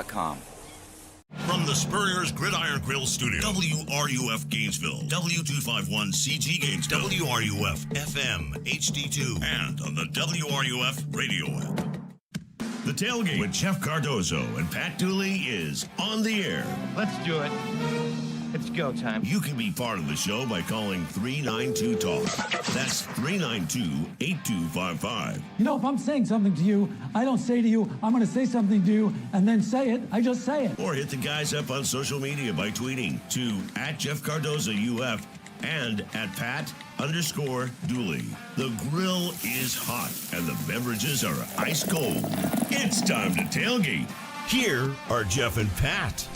com. From the Spurrier's Gridiron Grill Studio, WRUF Gainesville, W251CG Gainesville, WRUF FM HD2, and on the WRUF radio app. The Tailgate with Chef Cardozo and Pat Dooley is on the air. Let's do it. It's go time. You can be part of the show by calling 392-TALK. That's 392-8255. You know, if I'm saying something to you, I don't say to you, I'm going to say something to you, and then say it. I just say it. Or hit the guys up on social media by tweeting to @JeffCardozoUF and @Pat_Dooley. The grill is hot and the beverages are ice cold. It's time to tailgate. Here are Jeff and Pat.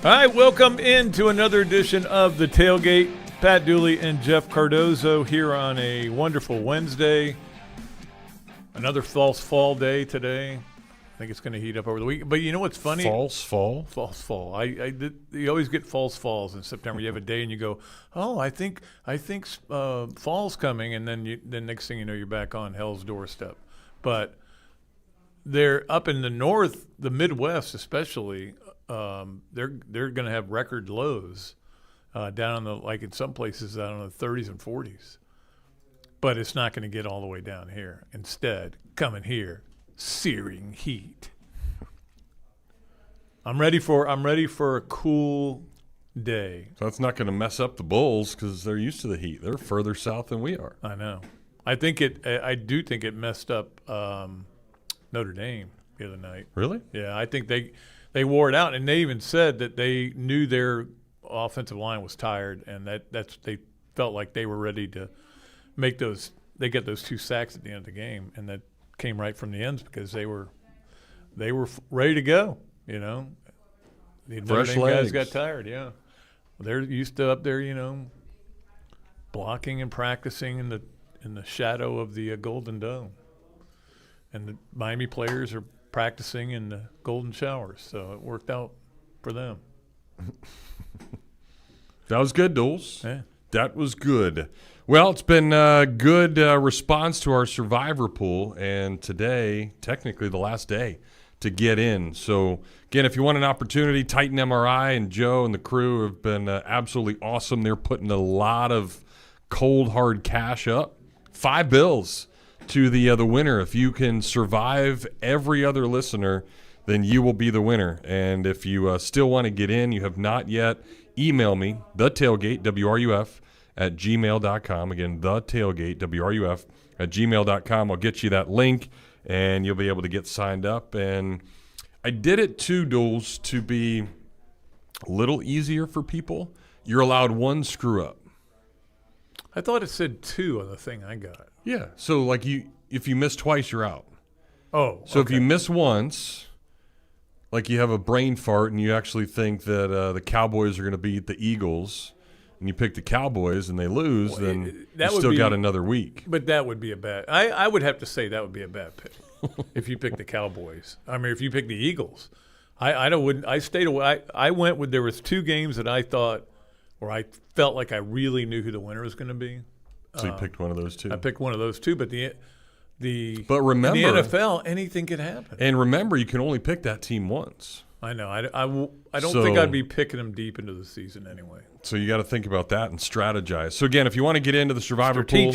All right, welcome into another edition of The Tailgate. Pat Dooley and Jeff Cardozo here on a wonderful Wednesday. Another false fall day today. I think it's going to heat up over the week. But you know what's funny? False fall? False fall. You always get false falls in September. You have a day and you go, oh, I think fall's coming, and then next thing you know, you're back on hell's doorstep. But they're up in the north, the Midwest especially. They're going to have record lows down in in some places down in the 30s and 40s. But it's not going to get all the way down here. Instead, coming here, searing heat. I'm ready for a cool day. So that's not going to mess up the Bulls because they're used to the heat. They're further south than we are. I know. I do think it messed up Notre Dame the other night. Really? Yeah, I think they wore it out, and they even said that they knew their offensive line was tired, and they felt like they were ready to make those. They get those 2 sacks at the end of the game, and that came right from the ends because they were ready to go. You know, the Notre Dame guys got tired. Yeah, they're used to up there. You know, blocking and practicing in the shadow of the Golden Dome, and the Miami players are practicing in the golden showers, so it worked out for them. That was good, Doles. Yeah. That was good. Well, it's been a good response to our survivor pool, and today, technically the last day to get in. So, again, if you want an opportunity, Titan MRI and Joe and the crew have been absolutely awesome. They're putting a lot of cold, hard cash up. $5 to the winner. If you can survive every other listener, then you will be the winner. And if you still want to get in, you have not yet, email me, thetailgate, WRUF, at gmail.com. Again, thetailgate, WRUF, at gmail.com. I'll get you that link, and you'll be able to get signed up. And I did it too, Doles, to be a little easier for people. You're allowed 1 screw up. I thought it said 2 on the thing I got. Yeah, so if you miss twice, you're out. Oh, so okay. If you miss once, like you have a brain fart and you actually think that the Cowboys are going to beat the Eagles, and you pick the Cowboys and they lose, then you still got another week. But that would be a bad. I would have to say that would be a bad pick if you pick the Cowboys. I mean, if you pick the Eagles, I stayed away. I went with there was 2 games that I thought, or I felt like I really knew who the winner was going to be. So you picked one of those 2. I picked one of those 2, but but remember, in the NFL, anything could happen. And remember, you can only pick that team once. I know. I don't think I'd be picking them deep into the season anyway. So you got to think about that and strategize. So again, if you want to get into the survivor pool,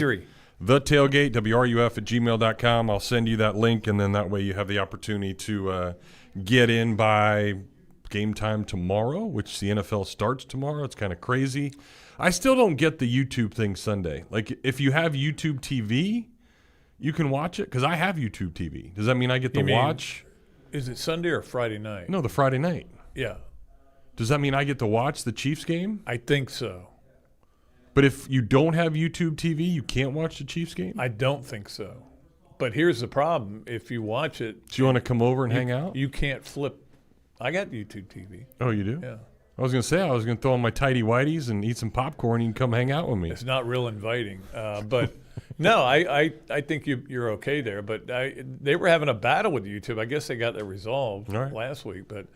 the tailgate, WRUF at gmail.com. I'll send you that link, and then that way you have the opportunity to get in by game time tomorrow, which the NFL starts tomorrow. It's kind of crazy. I still don't get the YouTube thing Sunday. Like, if you have YouTube TV, you can watch it? Because I have YouTube TV. Does that mean I get to watch? Is it Sunday or Friday night? No, the Friday night. Yeah. Does that mean I get to watch the Chiefs game? I think so. But if you don't have YouTube TV, you can't watch the Chiefs game? I don't think so. But here's the problem. If you watch it. Do you want to come over and hang out? You can't flip. I got YouTube TV. Oh, you do? Yeah. I was going to say, I was going to throw on my tighty whities and eat some popcorn. You can come hang out with me. It's not real inviting. But, no, I think you're okay there. But they were having a battle with YouTube. I guess they got that resolved last week. But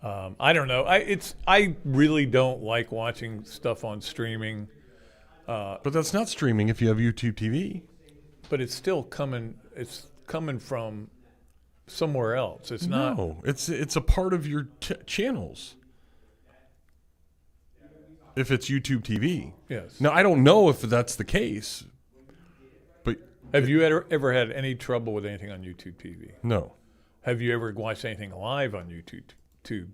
I don't know. I really don't like watching stuff on streaming. But that's not streaming if you have YouTube TV. But it's still coming. It's coming from somewhere else. It's not. No, it's a part of your channels. If it's YouTube TV. Yes. Now, I don't know if that's the case, but Have you ever had any trouble with anything on YouTube TV? no. Have you ever watched anything live on YouTube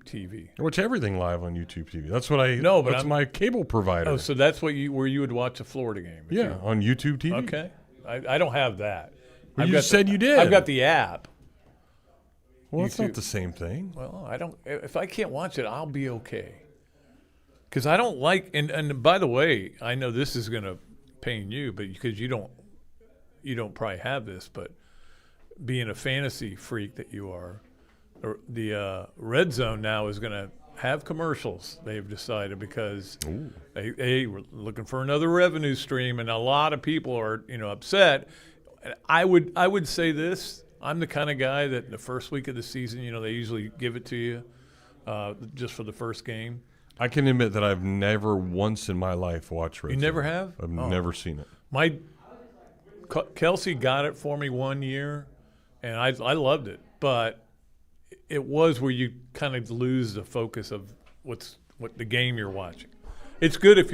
TV? I watch everything live on YouTube TV. That's what I. No, but that's my cable provider. Oh, so that's where you would watch a Florida game? Yeah, on YouTube TV. Okay. I don't have that. Well, I've you got said you did. I've got the app. Well, it's not YouTube. the same thing. Well, I don't. If I can't watch it, I'll be okay. Because I don't like. And by the way, I know this is going to pain you, but because you don't probably have this, but being a fantasy freak that you are, the Red Zone now is going to have commercials. They've decided because they were looking for another revenue stream, and a lot of people are upset. And I would say this: I'm the kind of guy that in the first week of the season, they usually give it to you just for the first game. I can admit that I've never once in my life watched Red You Zone. never have? I've never seen it. My Kelsey got it for me one year, and I loved it, but it was where you kind of lose the focus of what the game you're watching. It's good if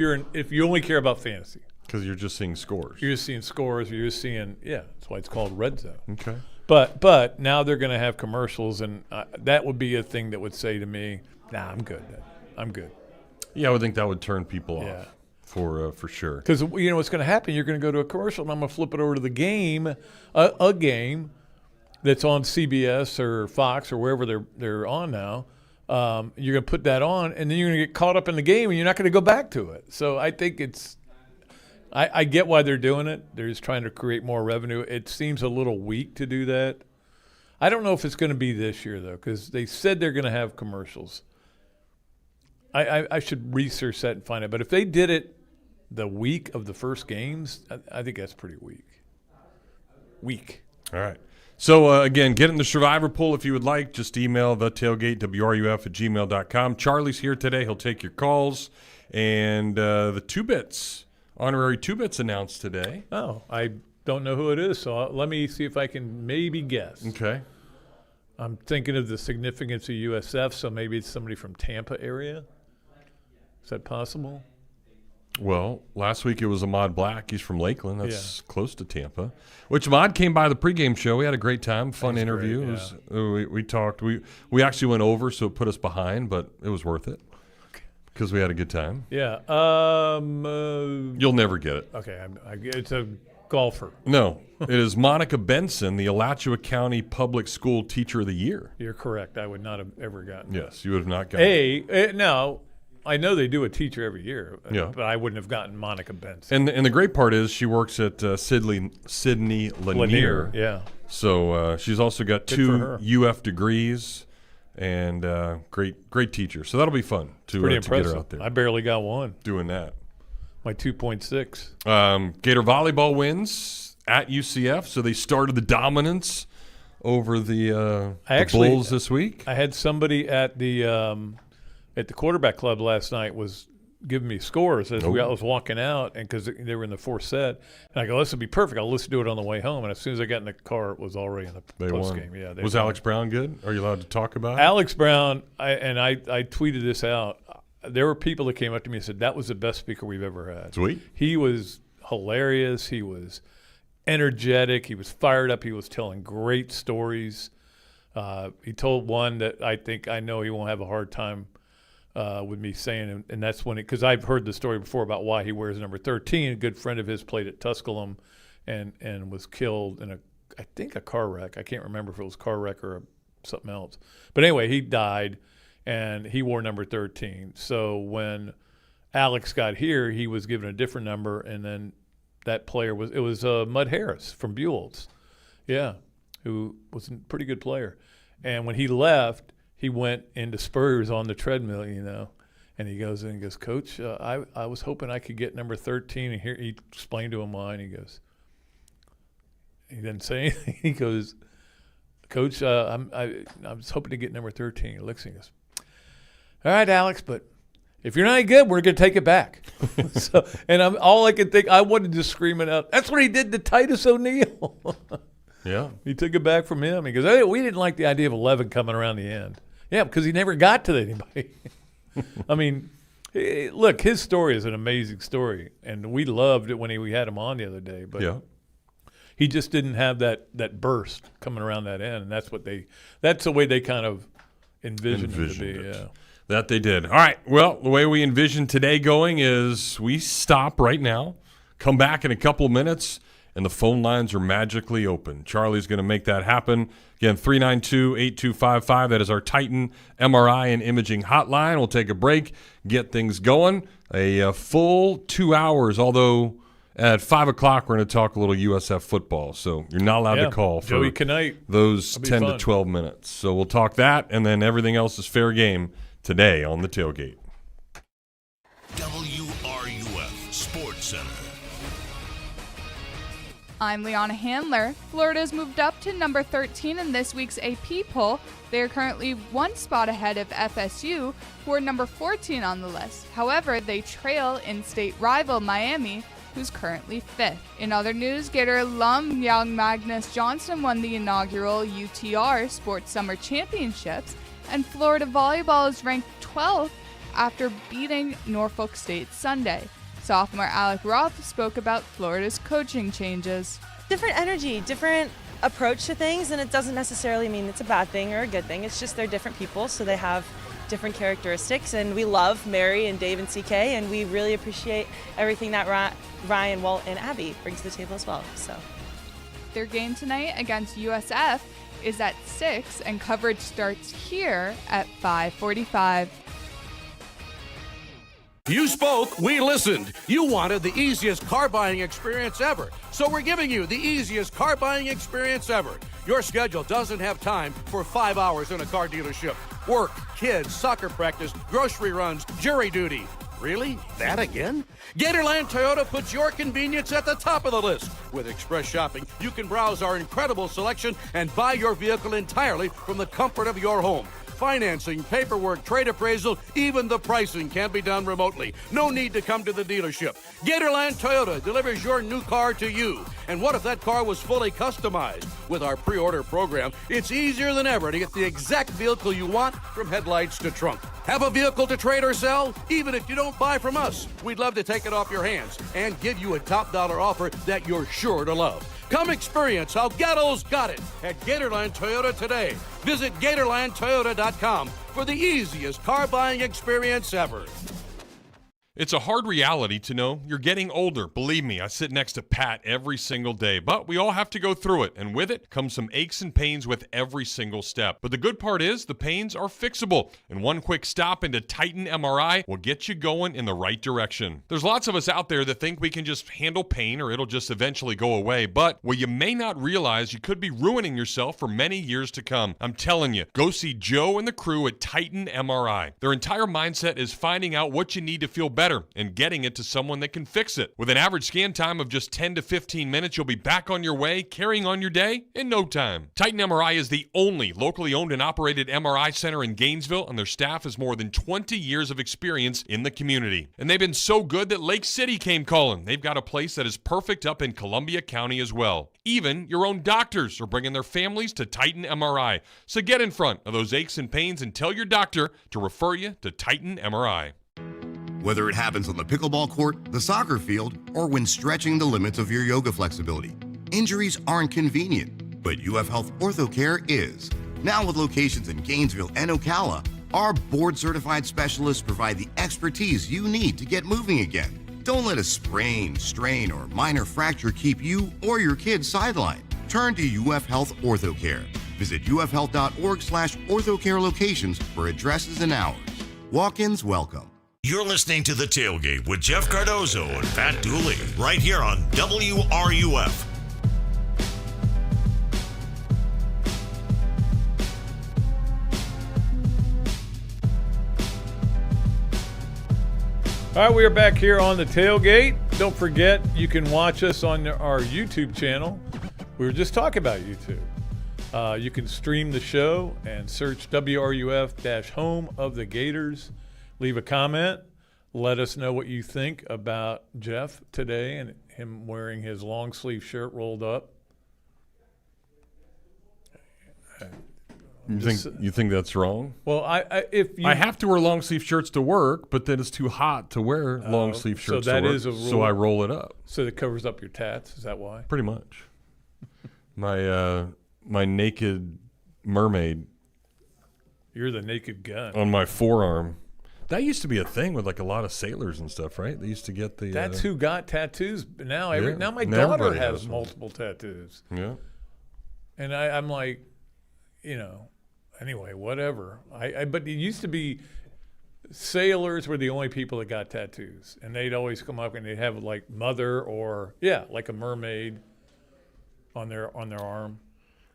you only care about fantasy. Because you're just seeing scores. You're just seeing scores. You're just seeing that's why it's called Red Zone. Okay. But now they're going to have commercials, and that would be a thing that would say to me, "Nah, I'm good. I'm good." Yeah, I would think that would turn people off. Yeah. For sure. Because what's going to happen? You're going to go to a commercial, and I'm going to flip it over to the game, a game that's on CBS or Fox or wherever they're on now. You're going to put that on, and then you're going to get caught up in the game, and you're not going to go back to it. So I think I get why they're doing it. They're just trying to create more revenue. It seems a little weak to do that. I don't know if it's going to be this year, though, because they said they're going to have commercials. I should research that and find it. But if they did it the week of the first games, I think that's pretty weak. All right. So, again, get in the Survivor pool if you would like. Just email thetailgatewruf@gmail.com. Charlie's here today. He'll take your calls. And the 2-Bits, honorary 2-Bits announced today. Oh, I don't know who it is, so let me see if I can maybe guess. Okay. I'm thinking of the significance of USF, so maybe it's somebody from Tampa area. Is that possible? Well, last week it was Ahmad Black. He's from Lakeland. That's close to Tampa. Which Ahmad came by the pregame show. We had a great time, fun interview. Great, we talked. We actually went over, so it put us behind, but it was worth it because we had a good time. Yeah. You'll never get it. Okay, it's a golfer. No, it is Monica Benson, the Alachua County Public School Teacher of the Year. You're correct. I would not have ever gotten it. Yes, you would have not gotten it. No, I know they do a teacher every year, Yeah. but I wouldn't have gotten Monica Benson. And the great part is she works at Sydney Lanier. Yeah. So she's also got Good for 2 her. UF degrees and great teacher. So that'll be fun to Pretty get impressive. her out there I barely got one. doing that. My 2.6. Gator volleyball wins at UCF, so they started the dominance over the Bulls this week. I had somebody at the quarterback club last night was giving me scores as I was walking out, and because they were in the fourth set, and I go, "This would be perfect. I'll listen to it on the way home." And as soon as I got in the car, it was already in the post game. Yeah. Was Alex Brown good? Are you allowed to talk about it? Alex Brown? I tweeted this out. There were people that came up to me and said that was the best speaker we've ever had. Sweet. He was hilarious. He was energetic. He was fired up. He was telling great stories. He told one that I know he won't have a hard time with me saying, and that's when because I've heard the story before about why he wears number 13. A good friend of his played at Tusculum and was killed in a car wreck. I can't remember if it was a car wreck or something else. But anyway, he died, and he wore number 13. So when Alex got here, he was given a different number, and then that player was Mud Harris from Buell's, who was a pretty good player. And when he left, he went into Spurs on the treadmill, and he goes in and goes, "Coach, I was hoping I could get number 13." And here he explained to him why, and he didn't say anything. He goes, "Coach, I was hoping to get number 13." He looks and he goes, "All right, Alex, but if you're not any good, we're going to take it back." All I could think, I wanted to scream it out. That's what he did to Titus O'Neil. Yeah. He took it back from him. He goes, hey, we didn't like the idea of 11 coming around the end. Yeah, because he never got to anybody. I mean, look, his story is an amazing story, and we loved it when we had him on the other day. But he just didn't have that burst coming around that end, and that's the way they kind of envisioned it to be. It. Yeah. That they did. All right. Well, the way we envision today going is we stop right now, come back in a couple of minutes, and the phone lines are magically open. Charlie's going to make that happen. Again, 392-8255. That is our Titan MRI and Imaging hotline. We'll take a break, get things going. A full 2 hours, although at 5 o'clock we're going to talk a little USF football. So you're not allowed to call for those 10 to 12 minutes. So we'll talk that, and then everything else is fair game today on the Tailgate. WRUF Sports Center. I'm Liana Handler. Florida's moved up to number 13 in this week's AP poll. They are currently one spot ahead of FSU, who are number 14 on the list. However, they trail in-state rival Miami, who's currently 5th. In other news, Gator alum young Magnus Johnson won the inaugural UTR Sports Summer Championships, and Florida volleyball is ranked 12th after beating Norfolk State Sunday. Sophomore Alec Roth spoke about Florida's coaching changes. Different energy, different approach to things, and it doesn't necessarily mean it's a bad thing or a good thing. It's just they're different people, so they have different characteristics, and we love Mary and Dave and CK, and we really appreciate everything that Ryan, Walt, and Abby brings to the table as well. So, their game tonight against USF is at 6, and coverage starts here at 5:45. You spoke, we listened. You wanted the easiest car buying experience ever. So we're giving you the easiest car buying experience ever. Your schedule doesn't have time for 5 hours in a car dealership. Work, kids, soccer practice, grocery runs, jury duty. Really? That again? Gatorland Toyota puts your convenience at the top of the list. With Express Shopping, you can browse our incredible selection and buy your vehicle entirely from the comfort of your home. Financing, paperwork, trade appraisal, even the pricing can be done remotely. No need to come to the dealership. Gatorland Toyota delivers your new car to you. And what if that car was fully customized? With our pre-order program, it's easier than ever to get the exact vehicle you want, from headlights to trunk. Have a vehicle to trade or sell? Even if you don't buy from us, we'd love to take it off your hands and give you a top dollar offer that you're sure to love. Come experience how Gatto's got it at Gatorland Toyota today. Visit GatorlandToyota.com for the easiest car buying experience ever. It's a hard reality to know you're getting older. Believe me, I sit next to Pat every single day, but we all have to go through it, and with it comes some aches and pains with every single step. But the good part is the pains are fixable, and one quick stop into Titan MRI will get you going in the right direction. There's lots of us out there that think we can just handle pain or it'll just eventually go away, but what you may not realize, you could be ruining yourself for many years to come. I'm telling you, go see Joe and the crew at Titan MRI. Their entire mindset is finding out what you need to feel better and getting it to someone that can fix it. With an average scan time of just 10 to 15 minutes, you'll be back on your way, carrying on your day in no time. Titan MRI is the only locally owned and operated MRI center in Gainesville, and their staff has more than 20 years of experience in the community. And they've been so good that Lake City came calling. They've got a place that is perfect up in Columbia County as well. Even your own doctors are bringing their families to Titan MRI. So get in front of those aches and pains and tell your doctor to refer you to Titan MRI. Whether it happens on the pickleball court, the soccer field, or when stretching the limits of your yoga flexibility, injuries aren't convenient, but UF Health OrthoCare is. Now with locations in Gainesville and Ocala, our board-certified specialists provide the expertise you need to get moving again. Don't let a sprain, strain, or minor fracture keep you or your kids sidelined. Turn to UF Health OrthoCare. Visit ufhealth.org/orthocare locations for addresses and hours. Walk-ins welcome. You're listening to The Tailgate with Jeff Cardozo and Pat Dooley, right here on WRUF. All right, we are back here on The Tailgate. Don't forget, you can watch us on our YouTube channel. We were just talking about YouTube. You can stream the show and search WRUF-Home of the Gators. Leave a comment. Let us know what you think about Jeff today and him wearing his long sleeve shirt rolled up. You think that's wrong? Well, I have to wear long sleeve shirts to work, but then it's too hot to wear long sleeve shirts. So that to work, is a rule. So I roll it up. So it covers up your tats. Is that why? Pretty much. My naked mermaid. You're the naked gun on my forearm. That used to be a thing with like a lot of sailors and stuff, right? They used to get the. That's who got tattoos. Now now my daughter has multiple tattoos. Yeah. And I'm like, anyway, whatever. But it used to be sailors were the only people that got tattoos, and they'd always come up and they'd have like mother or like a mermaid on their arm.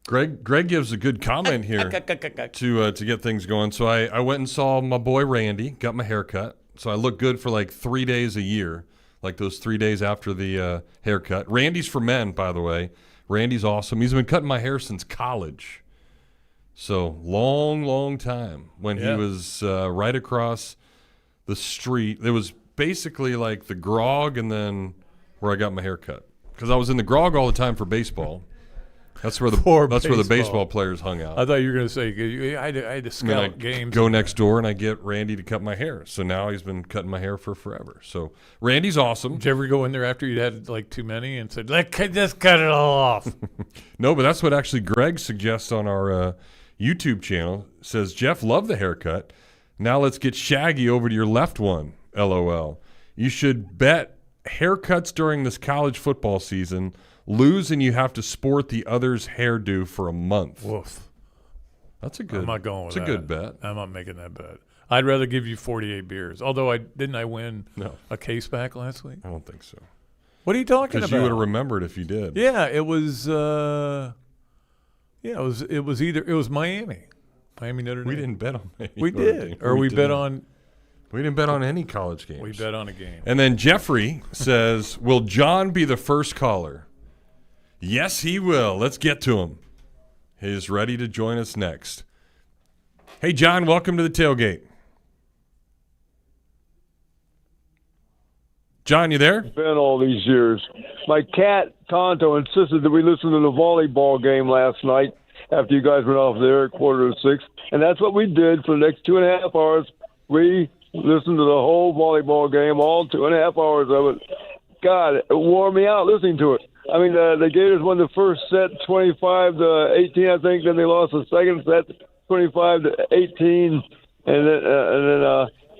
Greg gives a good comment here to get things going. So I went and saw my boy Randy, got my hair cut. So I look good for like 3 days a year, like those 3 days after the haircut. Randy's for men, by the way. Randy's awesome. He's been cutting my hair since college. So long time when he was right across the street. It was basically like the Grog and then where I got my hair cut. Because I was in the Grog all the time for baseball. That's where the baseball players hung out. I thought you were going to say I had to scout games. Go next door and I get Randy to cut my hair. So now he's been cutting my hair for forever. So Randy's awesome. Did you ever go in there after you'd had like too many and said, "Let's just cut it all off"? No, but that's what actually Greg suggests on our YouTube channel. Says Jeff, love the haircut. Now let's get Shaggy over to your left one. LOL. You should bet haircuts during this college football season. Lose and you have to sport the other's hairdo for a month. Woof. That's a good. I'm not going with that. It's a good bet. I'm not making that bet. I'd rather give you 48 beers. Although didn't I win a case back last week? I don't think so. What are you talking about? Because you would have remembered if you did. Yeah, it was. It was Miami, Notre Dame. We didn't bet on Miami. We did, or we bet on. We didn't bet on any college games. We bet on a game. And then Jeffrey says, "Will John be the first caller?" Yes, he will. Let's get to him. He's ready to join us next. Hey, John, welcome to the tailgate. John, you there? It's been all these years. My cat, Tonto, insisted that we listen to the volleyball game last night after you guys went off there at 5:45. And that's what we did for the next 2.5 hours. We listened to the whole volleyball game, all 2.5 hours of it. God, it wore me out listening to it. I mean, the Gators won the first set 25-18, I think. Then they lost the second set 25-18, and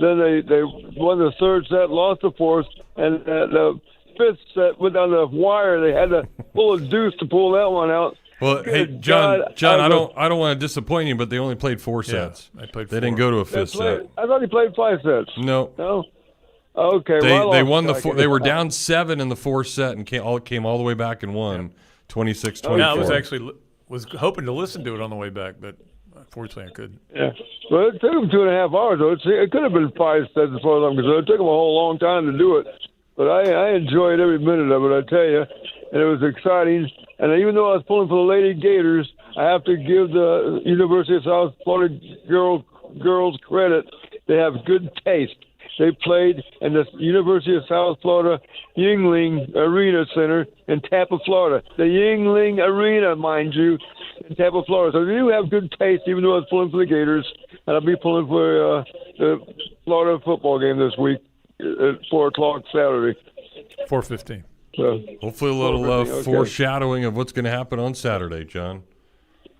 then they won the third set, lost the fourth, and the fifth set went down the wire. They had to pull a deuce to pull that one out. Well, hey, John, I don't want to disappoint you, but they only played 4 sets. Yeah, they didn't go to a fifth set. I thought he played 5 sets. No. Okay, they won they were down 7 in the 4th set and came all the way back and won 26-24. Yeah, I was hoping to listen to it on the way back, but unfortunately I couldn't. Yeah, well, it took them 2.5 hours though. It could have been 5 sets as far as I'm concerned. It took them a whole long time to do it, but I enjoyed every minute of it. I tell you, and it was exciting. And even though I was pulling for the Lady Gators, I have to give the University of South Florida girls credit. They have good taste. They played in the University of South Florida Yuengling Arena Center in Tampa, Florida. The Yuengling Arena, mind you, in Tampa, Florida. So they do have good taste, even though I was pulling for the Gators. And I'll be pulling for the Florida football game this week at 4 o'clock Saturday. 4:15. So, hopefully a little foreshadowing of what's going to happen on Saturday, John.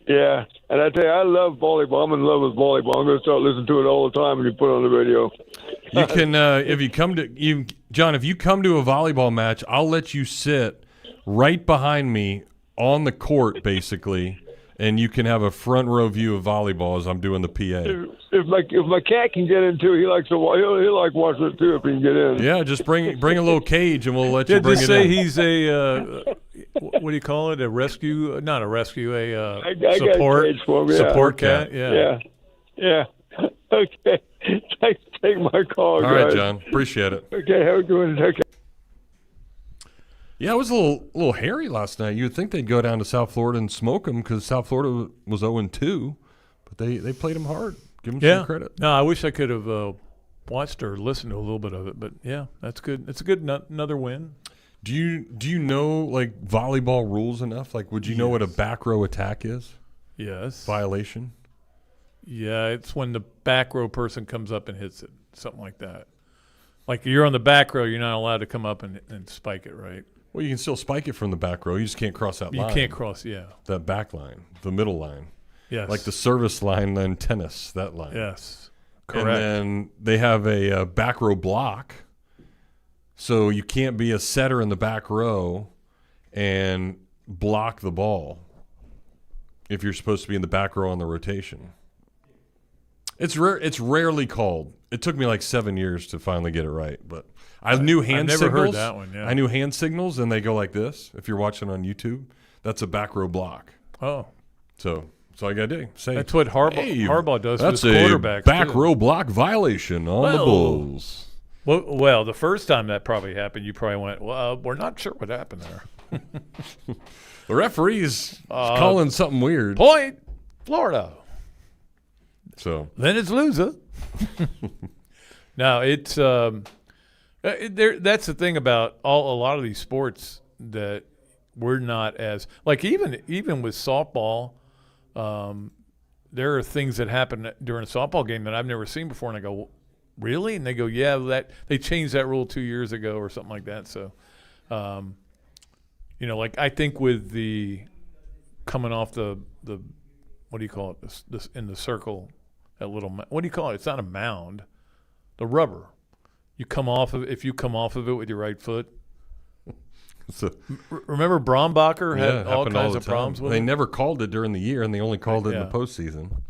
Yeah, and I tell you, I love volleyball. I'm in love with volleyball. I'm going to start listening to it all the time when you put it on the radio. You can, if you come to John, if you come to a volleyball match, I'll let you sit right behind me on the court, basically, and you can have a front row view of volleyball as I'm doing the PA. If my cat can get in too, he likes to. He'll like watching it too if he can get in. Yeah, just bring a little cage and we'll let you bring it in. Just say he's a what do you call it? A rescue? Not a rescue. A support. Support cat. Yeah. Okay. Take my call, guys. All right, John. Appreciate it. Okay. How are you doing? Okay. Yeah, it was a little hairy last night. You would think they'd go down to South Florida and smoke them because South Florida was 0-2, but they played them hard. Give them some credit. No, I wish I could have watched or listened to a little bit of it, but yeah, that's good. It's a good another win. Do you know like volleyball rules enough? Like, would you know what a back row attack is? Yes. violation? Yeah, it's when the back row person comes up and hits it, something like that. Like you're on the back row, you're not allowed to come up and spike it, right? Well, you can still spike it from the back row. You just can't cross that line. You can't cross, yeah. That back line, the middle line. Yes. Like the service line in tennis, that line. Yes. Correct. And then they have a back row block. So you can't be a setter in the back row and block the ball if you're supposed to be in the back row on the rotation. It's rare. It's rarely called. It took me like 7 years to finally get it right, but I knew hand I've never signals. heard that one, yeah. I knew hand signals, and they go like this. If you're watching on YouTube, that's a back row block. Oh. So I got to say. That's what Harbaugh does to his quarterbacks. That's a back too. row block violation on the Bulls. Well, the first time that probably happened, you probably went, well, we're not sure what happened there. The referee's calling something weird. Point, Florida. So then it's loser. No, it's that's the thing about a lot of these sports that we're not as like even with softball. There are things that happen during a softball game that I've never seen before, and I go, really? And they go, yeah, that they changed that rule 2 years ago or something like that. So, like I think with the coming off the what do you call it? This in the circle, that little what do you call it? It's not a mound, the rubber. You come off of if you come off of it with your right foot. Remember Brombacher had all kinds of problems with it? They never called it during the year, and they only called it in the postseason.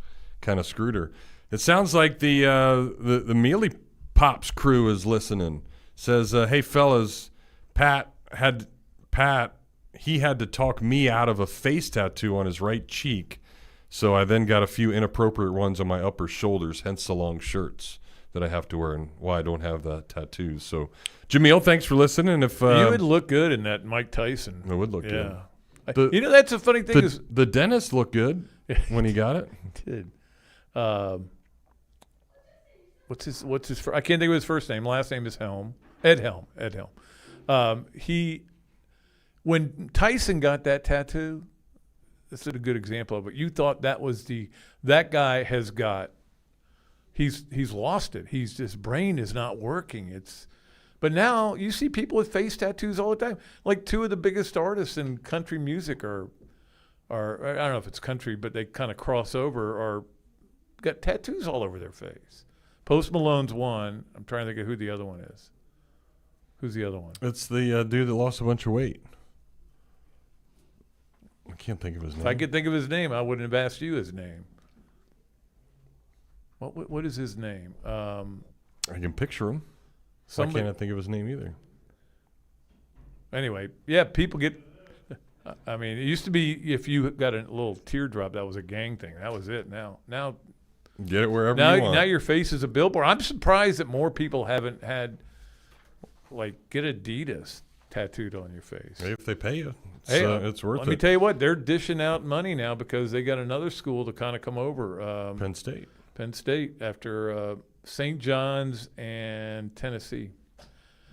Kind of screwed her. It sounds like the Mealy Pops crew is listening. Says, hey, fellas, Pat had to talk me out of a face tattoo on his right cheek, so I then got a few inappropriate ones on my upper shoulders, hence the long shirts that I have to wear and why I don't have the tattoos. So, Jameel, thanks for listening. If you would look good in that Mike Tyson. It would look good. That's a funny thing. The dentist looked good when he got it. He did. What's his? I can't think of his first name. Last name is Helm. Ed Helm. When Tyson got that tattoo, this is a good example of it. You thought that was that guy has got. He's lost it. His brain is not working. But now you see people with face tattoos all the time. Like two of the biggest artists in country music are I don't know if it's country, but they kind of cross over or got tattoos all over their face. Post Malone's one. I'm trying to think of who the other one is. Who's the other one? It's the dude that lost a bunch of weight. I can't think of his name. If I could think of his name, I wouldn't have asked you his name. What is his name? I can picture him. I can't think of his name either. Anyway, yeah, people get. I mean, it used to be if you got a little teardrop, that was a gang thing. That was it. Now, get it wherever you want. Now your face is a billboard. I'm surprised that more people haven't had, get Adidas tattooed on your face. Hey, if they pay you, it's worth it. Let me tell you what, they're dishing out money now because they got another school to kind of come over. Penn State after St. John's and Tennessee.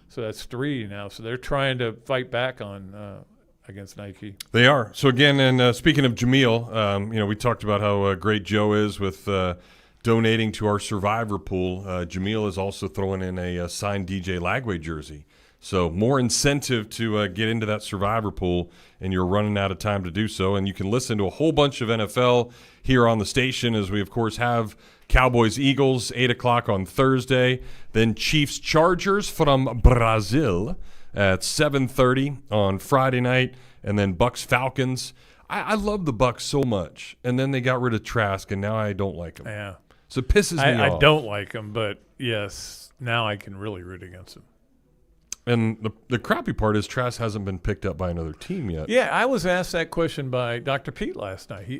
So that's 3 now. So they're trying to fight back on against Nike. They are. So again, and speaking of Jameel, we talked about how great Joe is with donating to our Survivor pool. Jameel is also throwing in a signed DJ Lagway jersey. So more incentive to get into that Survivor pool, and you're running out of time to do so. And you can listen to a whole bunch of NFL here on the station, as we, of course, have Cowboys-Eagles, 8 o'clock on Thursday. Then Chiefs-Chargers from Brazil at 7:30 on Friday night. And then Bucks-Falcons. I love the Bucks so much. And then they got rid of Trask, and now I don't like them. Yeah. So it pisses me off. I don't like them, but, yes, now I can really root against them. And the crappy part is Trask hasn't been picked up by another team yet. Yeah, I was asked that question by Dr. Pete last night. He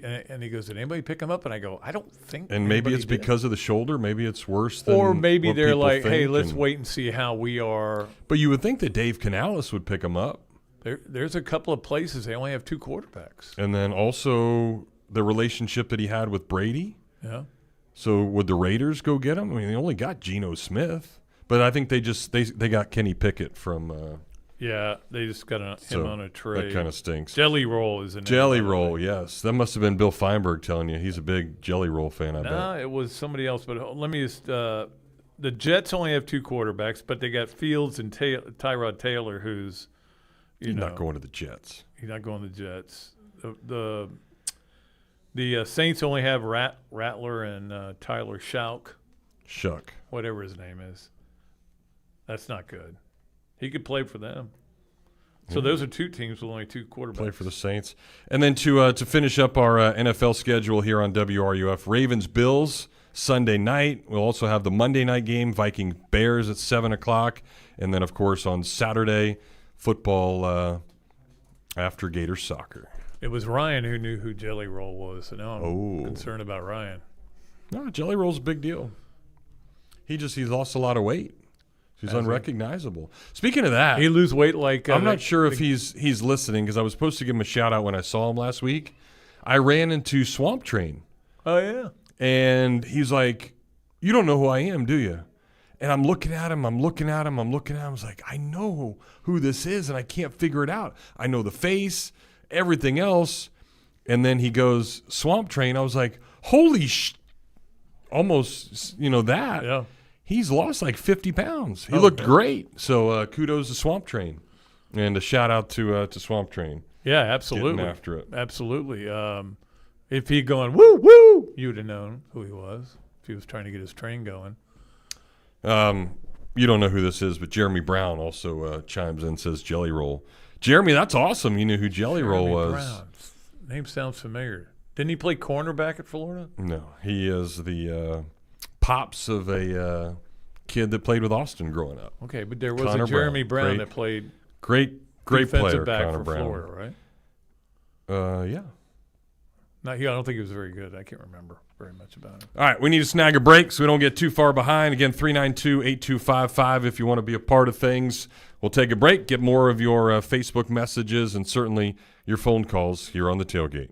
goes, did anybody pick him up? And I go, I don't think And maybe it's because of the shoulder. Maybe it's worse than Or maybe what they're people like, think, hey, let's wait and see how we are. But you would think that Dave Canales would pick him up. There's a couple of places. They only have 2 quarterbacks. And then also the relationship that he had with Brady. Yeah. So would the Raiders go get him? I mean, they only got Geno Smith. But I think they got Kenny Pickett from Yeah, they just got him on a tray. That kind of stinks. Jelly Roll is a name. Jelly Roll, yes. That must have been Bill Feinberg telling you. He's a big Jelly Roll fan, I bet. No, it was somebody else. But let me just the Jets only have 2 quarterbacks, but they got Fields and Tyrod Taylor, who's He's not going to the Jets. He's not going to the Jets. The Saints only have Rattler and Tyler Shuck. Whatever his name is. That's not good. He could play for them. So those are 2 teams with only 2 quarterbacks. Play for the Saints. And then to finish up our NFL schedule here on WRUF, Ravens-Bills Sunday night. We'll also have the Monday night game, Viking-Bears at 7 o'clock. And then, of course, on Saturday, football after Gators soccer. It was Ryan who knew who Jelly Roll was, so now I'm concerned about Ryan. No, Jelly Roll's a big deal. He's lost a lot of weight. He's unrecognizable. Speaking of that, he lose weight like I'm not sure if he's listening because I was supposed to give him a shout out when I saw him last week. I ran into Swamp Train. Oh yeah, and he's like, "You don't know who I am, do you?" And I'm looking at him. I was like, "I know who this is, and I can't figure it out. I know the face, everything else." And then he goes, "Swamp Train." I was like, "Holy almost, that." Yeah. He's lost like 50 pounds. He looked great. So kudos to Swamp Train. And a shout-out to Swamp Train. Yeah, absolutely. Getting after it. Absolutely. If he'd gone, woo, woo, you'd have known who he was if he was trying to get his train going. You don't know who this is, but Jeremy Brown also chimes in and says Jelly Roll. Jeremy, that's awesome. You knew who Jelly Roll was. Brown. Name sounds familiar. Didn't he play cornerback at Florida? No. He is the pops of a kid that played with Austin growing up. Okay, but there was Connor a Jeremy Brown great, that played great defensive player, back Connor for Brown. Florida, right? Yeah. I don't think he was very good. I can't remember very much about him. All right, we need to snag a break so we don't get too far behind. Again, 392-8255 if you want to be a part of things. We'll take a break, get more of your Facebook messages, and certainly your phone calls here on the Tailgate.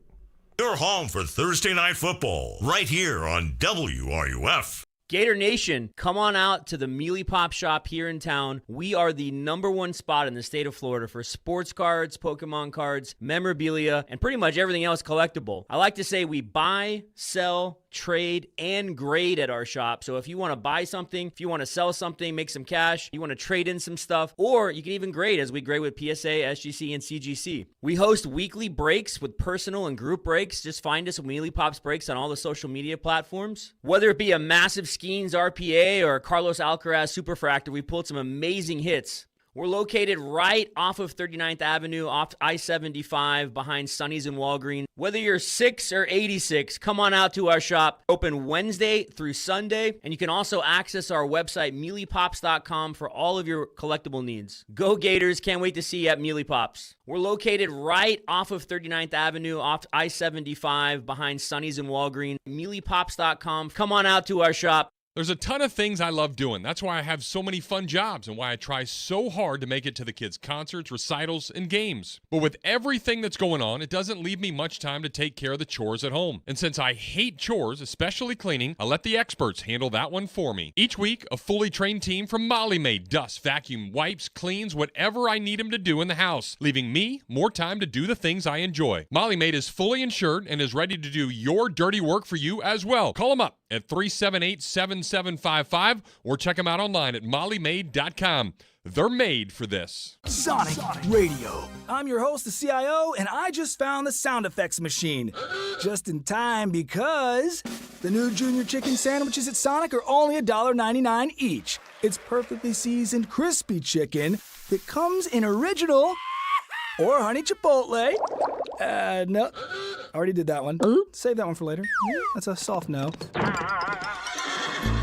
You're home for Thursday Night Football, right here on WRUF. Gator Nation, come on out to the Mealy Pop Shop here in town. We are the #1 spot in the state of Florida for sports cards, Pokemon cards, memorabilia, and pretty much everything else collectible. I like to say we buy, sell, trade, and grade at our shop. So if you want to buy something, if you want to sell something, make some cash, you want to trade in some stuff, or you can even grade as we grade with PSA, SGC, and CGC. We host weekly breaks with personal and group breaks. Just find us at Mealy Pops Breaks on all the social media platforms. Whether it be a massive Skeens RPA or a Carlos Alcaraz Superfractor, we pulled some amazing hits. We're located right off of 39th Avenue, off I-75, behind Sonny's and Walgreens. Whether you're 6 or 86, come on out to our shop. Open Wednesday through Sunday, and you can also access our website, mealypops.com, for all of your collectible needs. Go Gators, can't wait to see you at Mealy Pops. We're located right off of 39th Avenue, off I-75, behind Sonny's and Walgreens. mealypops.com. Come on out to our shop. There's a ton of things I love doing. That's why I have so many fun jobs and why I try so hard to make it to the kids' concerts, recitals, and games. But with everything that's going on, it doesn't leave me much time to take care of the chores at home. And since I hate chores, especially cleaning, I let the experts handle that one for me. Each week, a fully trained team from Molly Maid dusts, vacuum, wipes, cleans, whatever I need them to do in the house, leaving me more time to do the things I enjoy. Molly Maid is fully insured and is ready to do your dirty work for you as well. Call them up at 378-7755 or check them out online at mollymaid.com. They're made for this. Sonic Radio. I'm your host, the CIO, and I just found the sound effects machine. Just in time because the new Junior Chicken sandwiches at Sonic are only $1.99 each. It's perfectly seasoned, crispy chicken that comes in original or honey chipotle. No. Already did that one. Save that one for later. That's a soft no.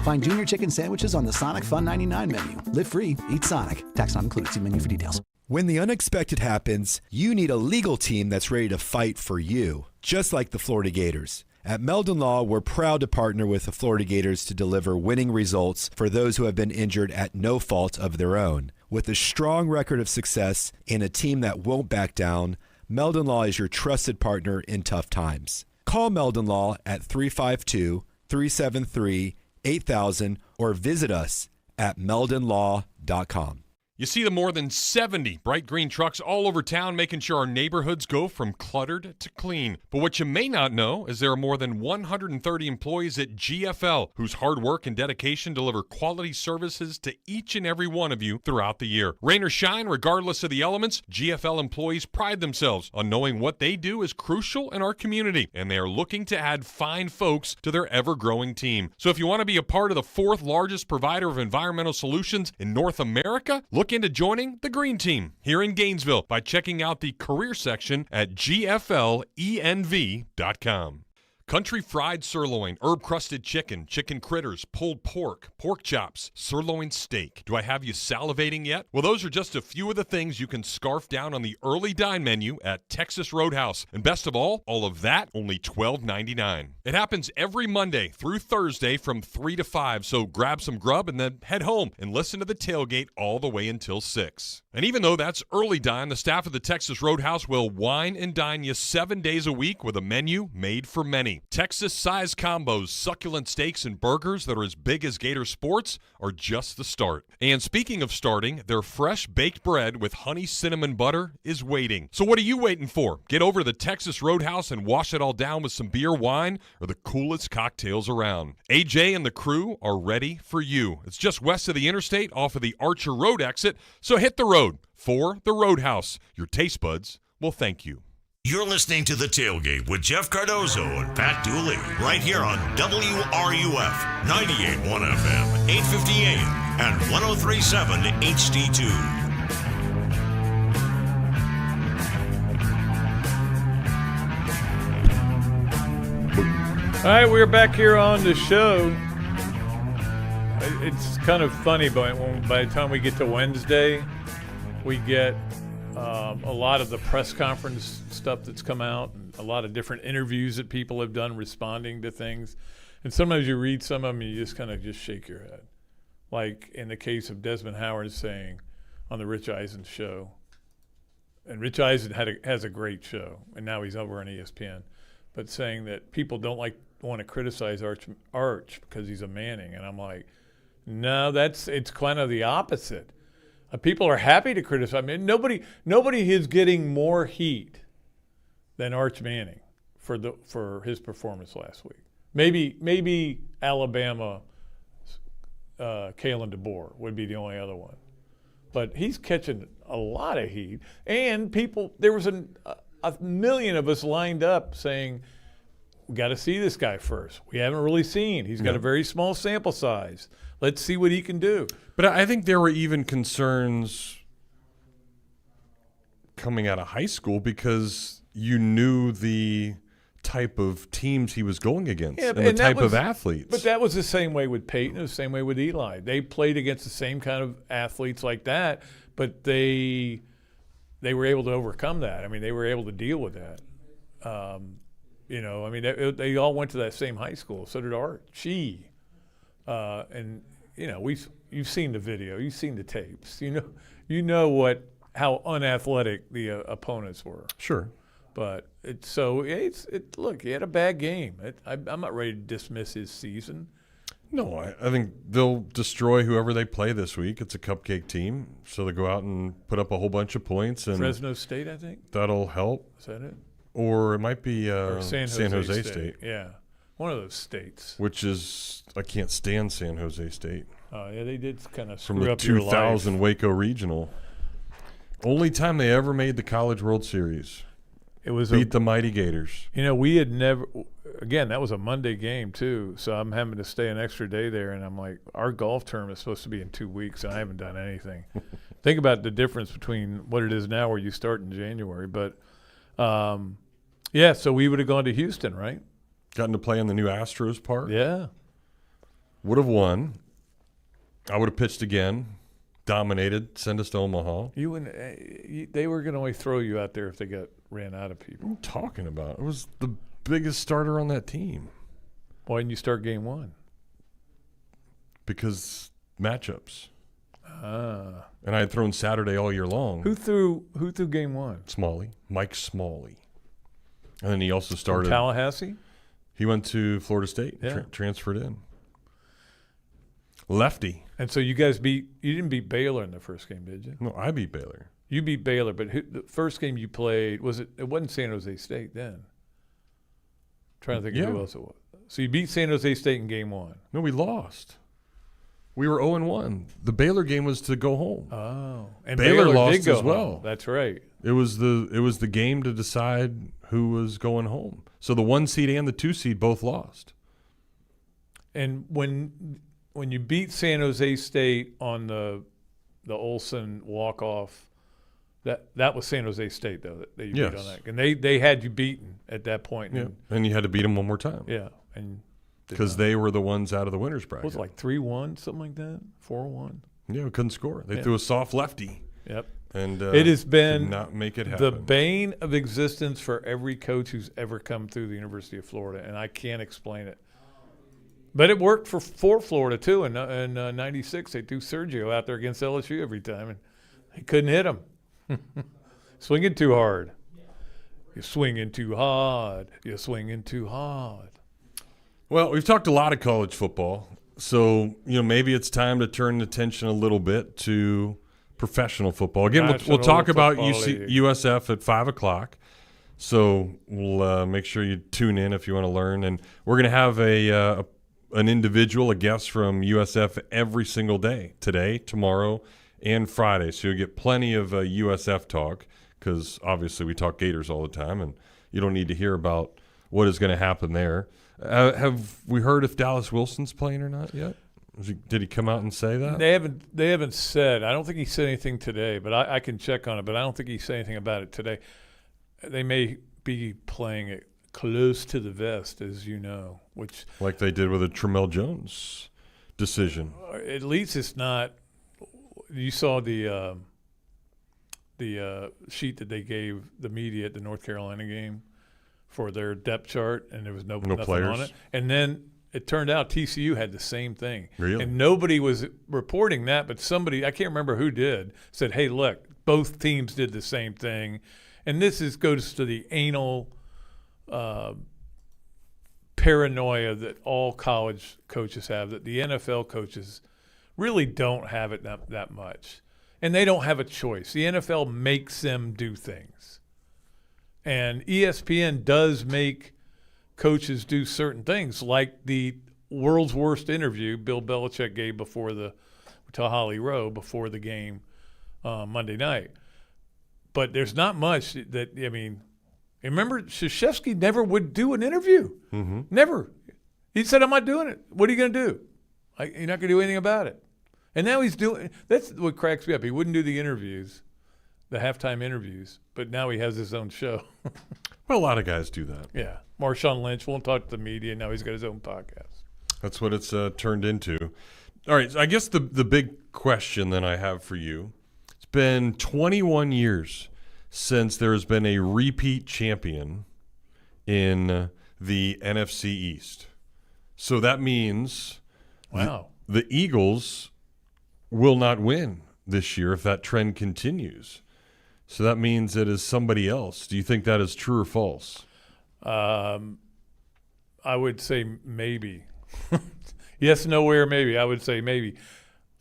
Find Junior Chicken sandwiches on the Sonic Fun 99 menu. Live free, eat Sonic. Tax not included. See menu for details. When the unexpected happens, you need a legal team that's ready to fight for you, just like the Florida Gators. At Meldon Law, we're proud to partner with the Florida Gators to deliver winning results for those who have been injured at no fault of their own. With a strong record of success and a team that won't back down, Meldon Law is your trusted partner in tough times. Call Meldon Law at 352-373-8000 or visit us at meldonlaw.com. You see the more than 70 bright green trucks all over town making sure our neighborhoods go from cluttered to clean. But what you may not know is there are more than 130 employees at GFL whose hard work and dedication deliver quality services to each and every one of you throughout the year. Rain or shine, regardless of the elements, GFL employees pride themselves on knowing what they do is crucial in our community, and they are looking to add fine folks to their ever-growing team. So if you want to be a part of the fourth largest provider of environmental solutions in North America, look into joining the Green Team here in Gainesville by checking out the career section at gflenv.com. Country fried sirloin, herb-crusted chicken, chicken critters, pulled pork, pork chops, sirloin steak. Do I have you salivating yet? Well, those are just a few of the things you can scarf down on the early dine menu at Texas Roadhouse. And best of all of that, only $12.99. It happens every Monday through Thursday from 3 to 5, so grab some grub and then head home and listen to the tailgate all the way until 6. And even though that's early dine, the staff of the Texas Roadhouse will wine and dine you 7 days a week with a menu made for many. Texas-size combos, succulent steaks, and burgers that are as big as Gator sports are just the start. And speaking of starting, their fresh baked bread with honey cinnamon butter is waiting. So what are you waiting for? Get over to the Texas Roadhouse and wash it all down with some beer, wine, or the coolest cocktails around. AJ and the crew are ready for you. It's just west of the interstate off of the Archer Road exit, so hit the road for the Roadhouse. Your taste buds will thank you. You're listening to The Tailgate with Jeff Cardozo and Pat Dooley, right here on WRUF 98.1 FM, 850 AM, and 103.7 HD2. All right, we're back here on the show. It's kind of funny, but by the time we get to Wednesday, we get a lot of the press conference stuff that's come out, and a lot of different interviews that people have done responding to things. And sometimes you read some of them and you just kind of just shake your head. Like in the case of Desmond Howard saying on the Rich Eisen show, and Rich Eisen has a great show, and now he's over on ESPN, but saying that people don't want to criticize Arch because he's a Manning. And I'm like, no, it's kind of the opposite. People are happy to criticize. I mean, nobody is getting more heat than Arch Manning for his performance last week. Maybe Alabama, Kalen DeBoer would be the only other one, but he's catching a lot of heat. And there was a million of us lined up saying, we got to see this guy first. We haven't really seen. He's got a very small sample size. Let's see what he can do. But I think there were even concerns coming out of high school because you knew the type of teams he was going against and the type of athletes. But that was the same way with Peyton. It was the same way with Eli. They played against the same kind of athletes like that, but they were able to overcome that. I mean, they were able to deal with that. They all went to that same high school. So did Archie. And you've seen the video, you've seen the tapes. You know how unathletic the opponents were. Sure. But look, he had a bad game. I'm not ready to dismiss his season. No, I think they'll destroy whoever they play this week. It's a cupcake team, so they go out and put up a whole bunch of points. And Fresno State, I think. That'll help. Is that it? Or it might be San Jose State. Yeah, one of those states. Which is, I can't stand San Jose State. Oh, yeah, they did kind of screw up your life. From the 2000 Waco Regional. Only time they ever made the College World Series. It was beat the mighty Gators. We had never – again, that was a Monday game too, so I'm having to stay an extra day there, and I'm like, our golf term is supposed to be in 2 weeks, and I haven't done anything. Think about the difference between what it is now where you start in January. But, so we would have gone to Houston, right? Gotten to play in the new Astros park. Yeah. Would have won. I would have pitched again. Dominated. Send us to Omaha. They were going to only throw you out there if they ran out of people. What are you talking about? It was the biggest starter on that team. Why didn't you start game one? Because matchups. Ah. And I had thrown Saturday all year long. Who threw game one? Smalley. Mike Smalley. And then he also started. From Tallahassee? He went to Florida State. Yeah. Transferred in. Lefty. And so you didn't beat Baylor in the first game, did you? No, I beat Baylor. You beat Baylor, but the first game you played, it wasn't San Jose State then. I'm trying to think of who else it was. So you beat San Jose State in game 1. No, we lost. We were 0-1. The Baylor game was to go home. Oh. And Baylor lost did go as well. Home. That's right. It was the game to decide who was going home. So the 1 seed and the 2 seed both lost. And when you beat San Jose State on the Olsen walk-off, that was San Jose State, though, that you beat on that. And they had you beaten at that point. Yeah, and you had to beat them one more time. Yeah. And because they were the ones out of the winners bracket. Was it like 3-1, something like that? 4-1? Yeah, we couldn't score. They threw a soft lefty. Yep. And it has been did not make it happen. The bane of existence for every coach who's ever come through the University of Florida, and I can't explain it. But it worked for Florida, too. In 96, they threw Sergio out there against LSU every time, and they couldn't hit him. Swinging too hard. You're swinging too hard. You're swinging too hard. Well, we've talked a lot of college football, so maybe it's time to turn attention a little bit to professional football. Again, we'll talk about USF at 5:00. So we'll make sure you tune in if you want to learn, and we're going to have an individual, a guest from USF every single day, today, tomorrow, and Friday. So you'll get plenty of USF talk because obviously we talk Gators all the time, and you don't need to hear about what is going to happen there. Have we heard if Dallas Wilson's playing or not yet? Did he come out and say that? They haven't said. I don't think he said anything today, but I can check on it. But I don't think he said anything about it today. They may be playing it close to the vest, as you know, which like they did with the Tramel Jones decision. At least it's not. You saw the sheet that they gave the media at the North Carolina game for their depth chart, and there was nothing players on it. And then it turned out TCU had the same thing. Really? And nobody was reporting that, but somebody, I can't remember who did, said, hey, look, both teams did the same thing. And this goes to the anal paranoia that all college coaches have, that the NFL coaches really don't have it that much. And they don't have a choice. The NFL makes them do things. And ESPN does make coaches do certain things, like the world's worst interview Bill Belichick gave to Holly Rowe before the game Monday night. But there's not much that, remember, Krzyzewski never would do an interview. Mm-hmm. Never. He said, I'm not doing it. What are you going to do? You're not going to do anything about it. And now he's doing – that's what cracks me up. He wouldn't do the interviews, the halftime interviews, but now he has his own show. Well, a lot of guys do that. Yeah. Marshawn Lynch won't talk to the media. Now he's got his own podcast. That's what it's turned into. All right. So I guess the big question then I have for you, it's been 21 years since there has been a repeat champion in the NFC East. So that means the Eagles will not win this year if that trend continues. So that means it is somebody else. Do you think that is true or false? I would say maybe. Yes, nowhere, maybe. I would say maybe.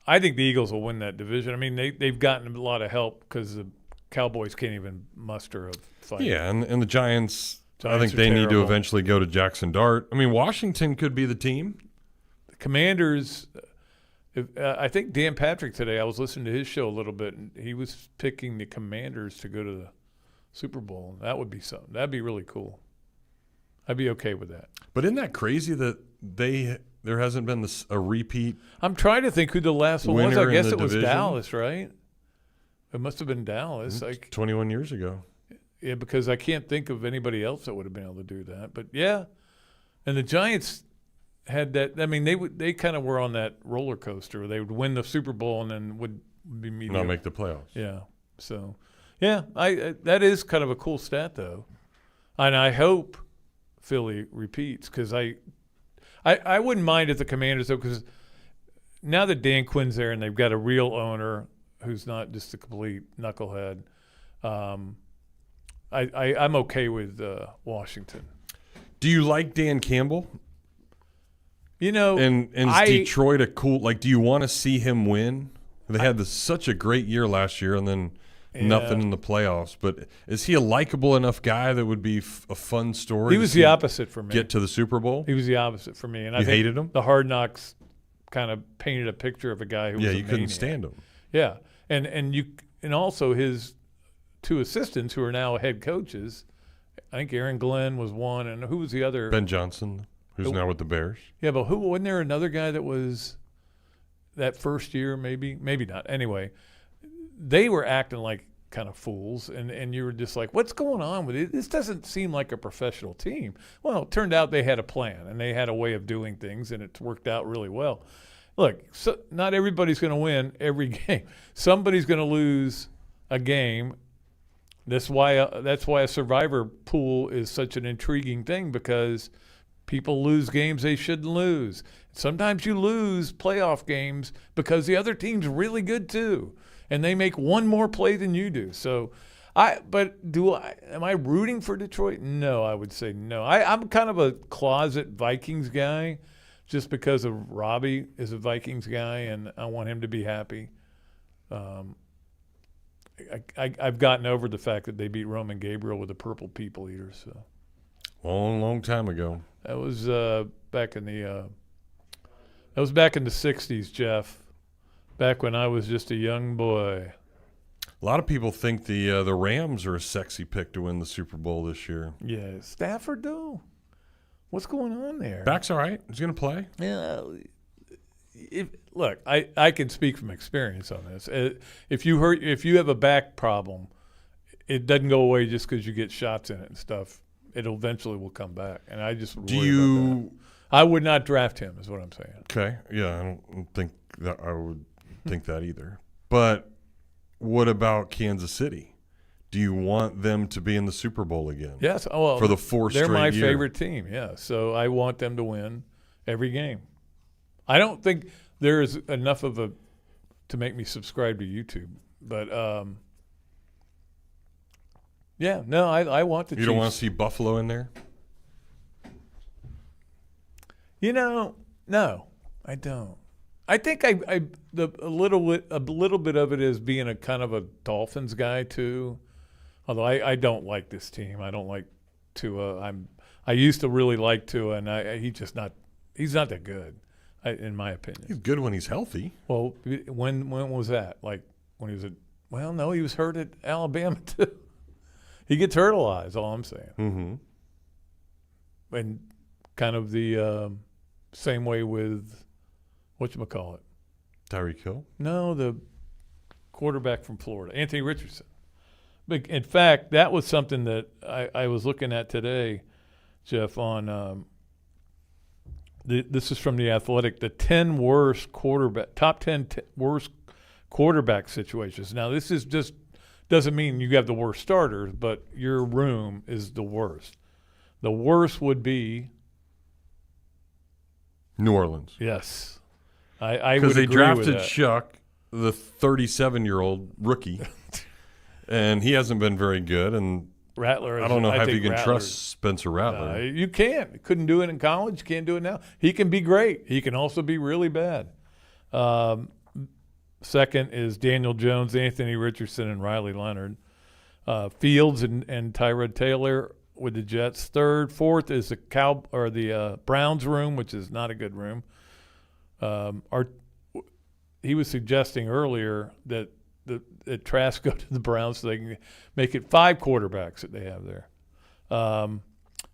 I think the Eagles will win that division. I mean, they've gotten a lot of help because the Cowboys can't even muster a fight. Yeah, and the Giants I think they need to eventually go to Jackson Dart. I mean, Washington could be the team. The Commanders, I think Dan Patrick today, I was listening to his show a little bit, and he was picking the Commanders to go to the Super Bowl. That would be something. That'd be really cool. I'd be okay with that. But isn't that crazy that there hasn't been a repeat? I'm trying to think who the last one was. I guess it was division? Dallas, right? It must have been Dallas. 21 years ago. Yeah, because I can't think of anybody else that would have been able to do that. But, yeah, and the Giants had that. I mean, they kind of were on that roller coaster. They would win the Super Bowl and then would be mediocre. Not make the playoffs. Yeah. So, yeah, that is kind of a cool stat, though. And I hope Philly repeats because I wouldn't mind if the Commanders, though, because now that Dan Quinn's there and they've got a real owner who's not just a complete knucklehead, I'm okay with Washington. Do you like Dan Campbell? You know, and is Detroit a cool? Like, do you want to see him win? They had such a great year last year, and then nothing in the playoffs. But is he a likable enough guy that would be a fun story? He was the opposite for me. Get to the Super Bowl? He was the opposite for me. And I think hated him? The Hard Knocks kind of painted a picture of a guy who was a you couldn't maniac. stand him. Yeah, and also his 2 assistants who are now head coaches. I think Aaron Glenn was one, and who was the other? Ben Johnson, who's now with the Bears. Yeah, but wasn't there another guy that was that first year? Maybe not. Anyway, they were acting like kind of fools, and you were just like, what's going on with it? This doesn't seem like a professional team. Well, it turned out they had a plan, and they had a way of doing things, and it's worked out really well. Look, not everybody's going to win every game. Somebody's going to lose a game. That's why a survivor pool is such an intriguing thing, because people lose games they shouldn't lose. Sometimes you lose playoff games because the other team's really good too, and they make one more play than you do. So, am I rooting for Detroit? No, I would say no. I'm kind of a closet Vikings guy, just because of Robbie is a Vikings guy, and I want him to be happy. I've gotten over the fact that they beat Roman Gabriel with the Purple People Eater. So, long time ago. That was back in the 60s, Jeff. Back when I was just a young boy. A lot of people think the Rams are a sexy pick to win the Super Bowl this year. Yeah, Stafford though. What's going on there? Back's all right. He's going to play. Yeah. Look, I can speak from experience on this. If you have a back problem, it doesn't go away just because you get shots in it and stuff. It eventually will come back, and I just worry about that. I would not draft him, is what I'm saying. Okay, yeah, I don't think that I would think that either. But what about Kansas City? Do you want them to be in the Super Bowl again? Yes, well, for the 4th straight year. They're my favorite team. Yeah, so I want them to win every game. I don't think there is enough to make me subscribe to YouTube, but yeah, no, I want the Chiefs. You don't want to see Buffalo in there? No, I don't. I think a little bit of it is being a kind of a Dolphins guy too. Although I don't like this team. I don't like Tua. I used to really like Tua, and he's not that good, in my opinion. He's good when he's healthy. Well, when was that? Like when he was no, he was hurt at Alabama too. He gets hurt a lot, is all I'm saying. Mm-hmm. And kind of the same way with whatchamacallit? Tyreek Hill? No, the quarterback from Florida, Anthony Richardson. But in fact, that was something that I was looking at today, Jeff, on this is from The Athletic, the 10 worst top 10 worst quarterback situations. Now, this is just doesn't mean you have the worst starters, but your room is the worst. The worst would be New Orleans. Yes. I would agree with that. Because they drafted Chuck, the 37-year-old rookie, and he hasn't been very good. And Rattler, I don't know how you can Rattler's, trust Spencer Rattler. You can't. Couldn't do it in college. Can't do it now. He can be great. He can also be really bad. Second is Daniel Jones, Anthony Richardson, and Riley Leonard. Fields and Tyrod Taylor with the Jets. Fourth is the Browns room, which is not a good room. He was suggesting earlier that Trask go to the Browns so they can make it 5 quarterbacks that they have there. And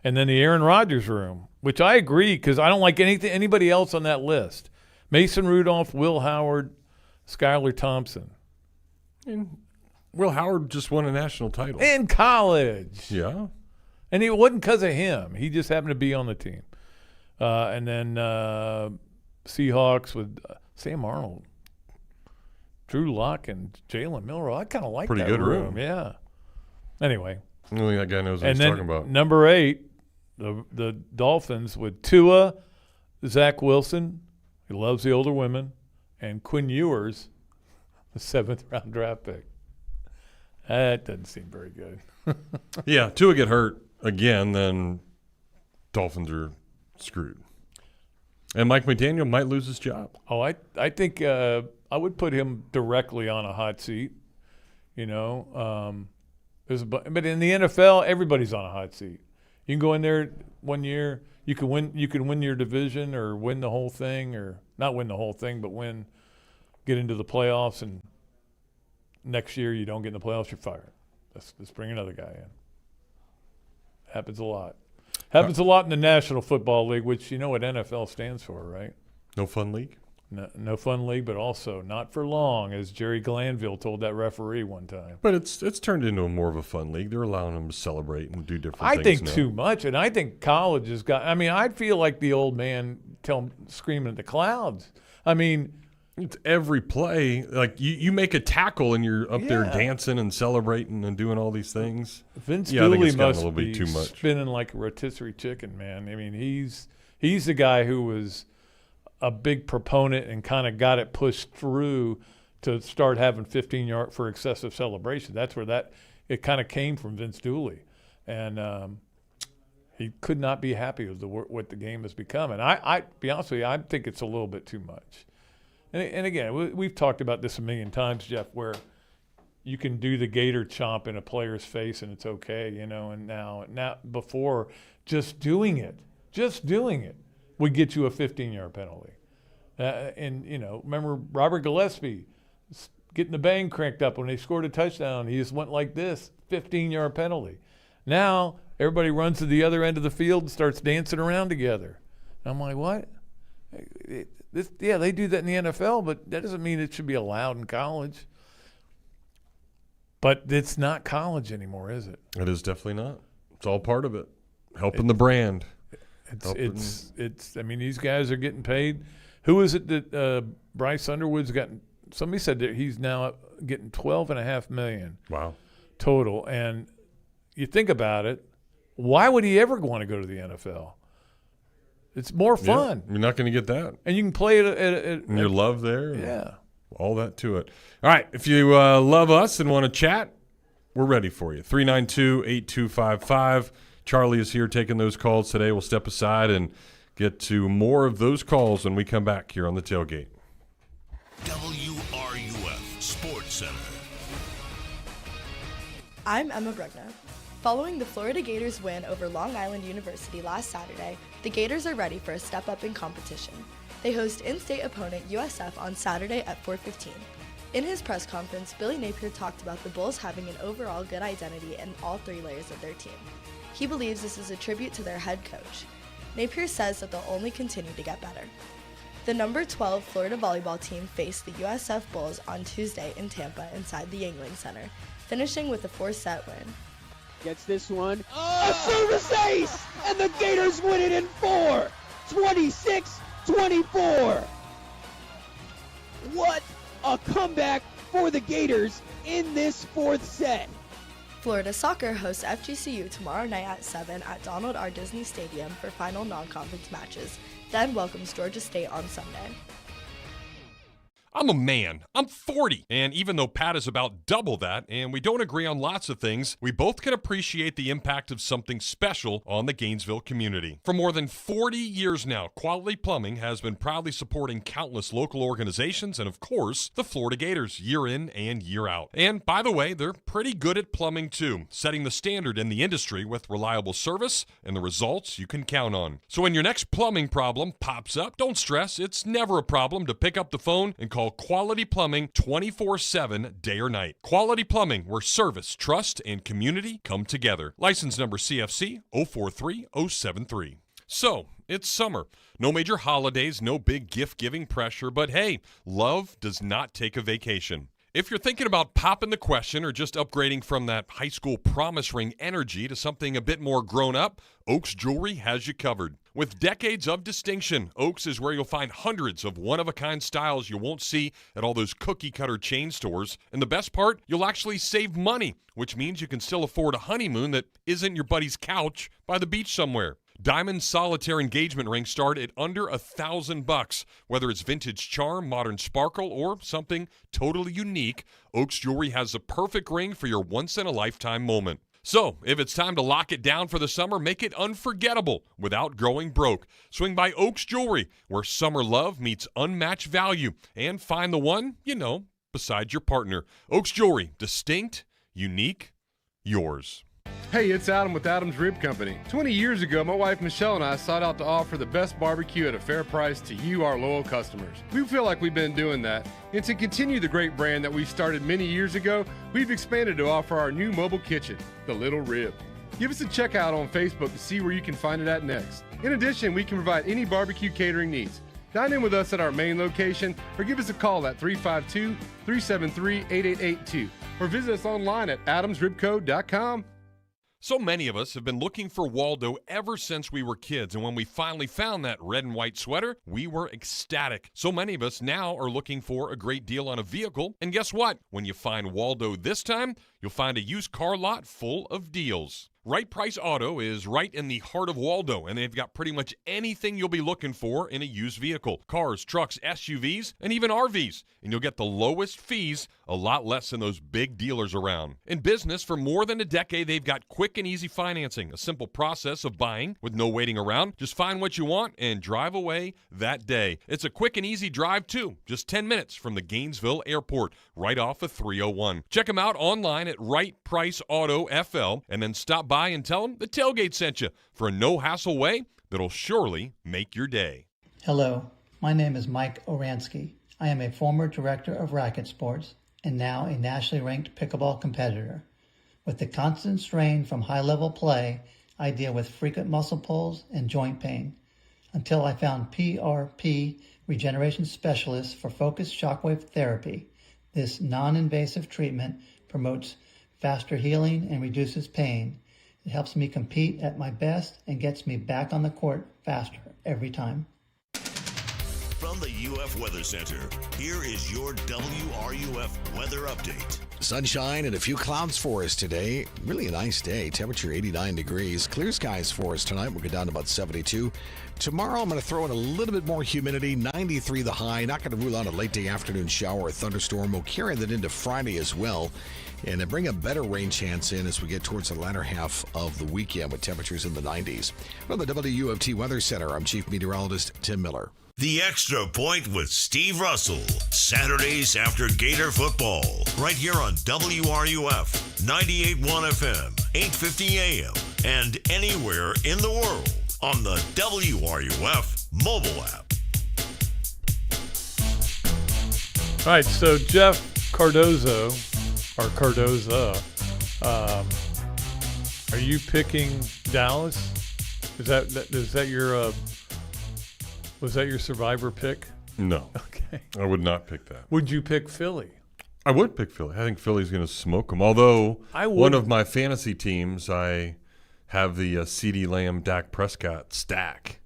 then the Aaron Rodgers room, which I agree because I don't like anybody else on that list. Mason Rudolph, Will Howard, Skylar Thompson. And Will Howard just won a national title. In college. Yeah. And it wasn't because of him. He just happened to be on the team. And then Seahawks with Sam Arnold, Drew Lock, and Jalen Milroe. I kind of like pretty that good room. Yeah. Anyway. Only that guy knows what he's talking about. Number 8, the Dolphins with Tua, Zach Wilson, he loves the older women, and Quinn Ewers, the 7th-round draft pick. That doesn't seem very good. Yeah, Tua get hurt again, then Dolphins are screwed. And Mike McDaniel might lose his job. Oh, I think I would put him directly on a hot seat. But in the NFL, everybody's on a hot seat. You can go in there 1 year, you can win your division or win the whole thing, or not win the whole thing, but get into the playoffs, and next year you don't get in the playoffs, you're fired. Let's bring another guy in. Happens a lot. Happens a lot in the National Football League, which you know what NFL stands for, right? No fun league? No fun league, but also not for long, as Jerry Glanville told that referee one time. But it's turned into more of a fun league. They're allowing them to celebrate and do different things. I think now. too much, and I think college has got – I mean, I'd feel like the old man screaming at the clouds. I mean – it's every play. Like, you make a tackle and you're up there dancing and celebrating and doing all these things. Vince I think Dooley it's gotten must a little bit be too much. spinning like a rotisserie chicken, man. I mean, he's the guy who was a big proponent and kind of got it pushed through to start having 15-yard for excessive celebration. That's where it kind of came from, Vince Dooley. And he could not be happy with what the game has become. And I be honest with you, I think it's a little bit too much. And again, we've talked about this a million times, Jeff, where you can do the Gator chomp in a player's face and it's okay, and now before just doing it would get you a 15-yard penalty. Remember Robert Gillespie getting the bang cranked up when they scored a touchdown. He just went like this, 15-yard penalty. Now everybody runs to the other end of the field and starts dancing around together. And I'm like, what? They do that in the NFL, but that doesn't mean it should be allowed in college. But it's not college anymore, is it? It is definitely not. It's all part of it. Helping the brand. It's. I mean, these guys are getting paid. Who is it that Bryce Underwood's gotten? Somebody said that he's now getting $12.5 million. Wow. Total. And you think about it, why would he ever want to go to the NFL? It's more fun. You're not going to get that. And you can play it and your love there. Yeah. All that to it. All right. If you love us and want to chat, we're ready for you. 392-8255. Charlie is here taking those calls today. We'll step aside and get to more of those calls when we come back here on the Tailgate. WRUF Sports Center. I'm Emma Brugna. Following the Florida Gators' win over Long Island University last Saturday, the Gators are ready for a step up in competition. They host in-state opponent USF on Saturday at 4:15. In his press conference, Billy Napier talked about the Bulls having an overall good identity in all three layers of their team. He believes this is a tribute to their head coach. Napier says that they'll only continue to get better. The number 12 Florida volleyball team faced the USF Bulls on Tuesday in Tampa inside the Yangling Center, finishing with a 4-set win. Gets this one. A service ace! And the Gators win it in 4! 26-24! What a comeback for the Gators in this fourth set. Florida Soccer hosts FGCU tomorrow night at 7 at Donald R. Disney Stadium for final non-conference matches, then welcomes Georgia State on Sunday. I'm a man. I'm 40. And even though Pat is about double that, and we don't agree on lots of things, we both can appreciate the impact of something special on the Gainesville community. For more than 40 years now, Quality Plumbing has been proudly supporting countless local organizations and, of course, the Florida Gators year in and year out. And by the way, they're pretty good at plumbing too, setting the standard in the industry with reliable service and the results you can count on. So when your next plumbing problem pops up, don't stress. It's never a problem to pick up the phone and call Quality Plumbing 24/7, day or night. Quality Plumbing, where service, trust, and community come together. License number CFC 043073. So, it's summer. No major holidays, no big gift-giving pressure, but hey, love does not take a vacation. If you're thinking about popping the question or just upgrading from that high school promise ring energy to something a bit more grown up, Oaks Jewelry has you covered. With decades of distinction, Oaks is where you'll find hundreds of one-of-a-kind styles you won't see at all those cookie-cutter chain stores. And the best part, you'll actually save money, which means you can still afford a honeymoon that isn't your buddy's couch by the beach somewhere. Diamond solitaire engagement rings start at under $1,000. Whether it's vintage charm, modern sparkle, or something totally unique, Oaks Jewelry has the perfect ring for your once-in-a-lifetime moment. So, if it's time to lock it down for the summer, make it unforgettable without growing broke. Swing by Oaks Jewelry, where summer love meets unmatched value, and find the one, beside your partner. Oaks Jewelry, distinct, unique, yours. Hey, it's Adam with Adam's Rib Company. 20 years ago, my wife Michelle and I sought out to offer the best barbecue at a fair price to you, our loyal customers. We feel like we've been doing that. And to continue the great brand that we started many years ago, we've expanded to offer our new mobile kitchen, the Little Rib. Give us a check out on Facebook to see where you can find it at next. In addition, we can provide any barbecue catering needs. Dine in with us at our main location or give us a call at 352-373-8882 or visit us online at adamsribco.com. So many of us have been looking for Waldo ever since we were kids, and when we finally found that red and white sweater, we were ecstatic. So many of us now are looking for a great deal on a vehicle, and guess what? When you find Waldo this time, you'll find a used car lot full of deals. Right Price Auto is right in the heart of Waldo, and they've got pretty much anything you'll be looking for in a used vehicle. Cars, trucks, SUVs, and even RVs. And you'll get the lowest fees, a lot less than those big dealers around. In business for more than a decade, they've got quick and easy financing, a simple process of buying with no waiting around. Just find what you want and drive away that day. It's a quick and easy drive, too. Just 10 minutes from the Gainesville Airport, right off of 301. Check them out online at Right Price Auto FL, and then stop by and tell them the Tailgate sent you for a no-hassle way that'll surely make your day. Hello, my name is Mike Oransky. I am a former director of racket sports and now a nationally ranked pickleball competitor. With the constant strain from high-level play, I deal with frequent muscle pulls and joint pain until I found PRP Regeneration Specialists for focused shockwave therapy. This non-invasive treatment promotes faster healing and reduces pain. It helps me compete at my best and gets me back on the court faster every time. From the UF Weather Center, here is your WRUF weather update. Sunshine and a few clouds for us today. Really a nice day. Temperature 89 degrees. Clear skies for us tonight. We'll go down to about 72. Tomorrow I'm going to throw in a little bit more humidity. 93 the high. Not going to rule out a late day afternoon shower or thunderstorm. We'll carry that into Friday as well. And bring a better rain chance in as we get towards the latter half of the weekend with temperatures in the 90s. From the WUFT Weather Center, I'm Chief Meteorologist Tim Miller. The Extra Point with Steve Russell. Saturdays after Gator football. Right here on WRUF 98.1 FM, 850 AM, and anywhere in the world on the WRUF mobile app. All right, so Jeff Cardozo, or Cardoza, are you picking Dallas? Is that your was that your survivor pick? No. Okay. I would not pick that. Would you pick Philly? I would pick Philly. I think Philly's going to smoke them. Although one of my fantasy teams, I have the CeeDee Lamb, Dak Prescott stack.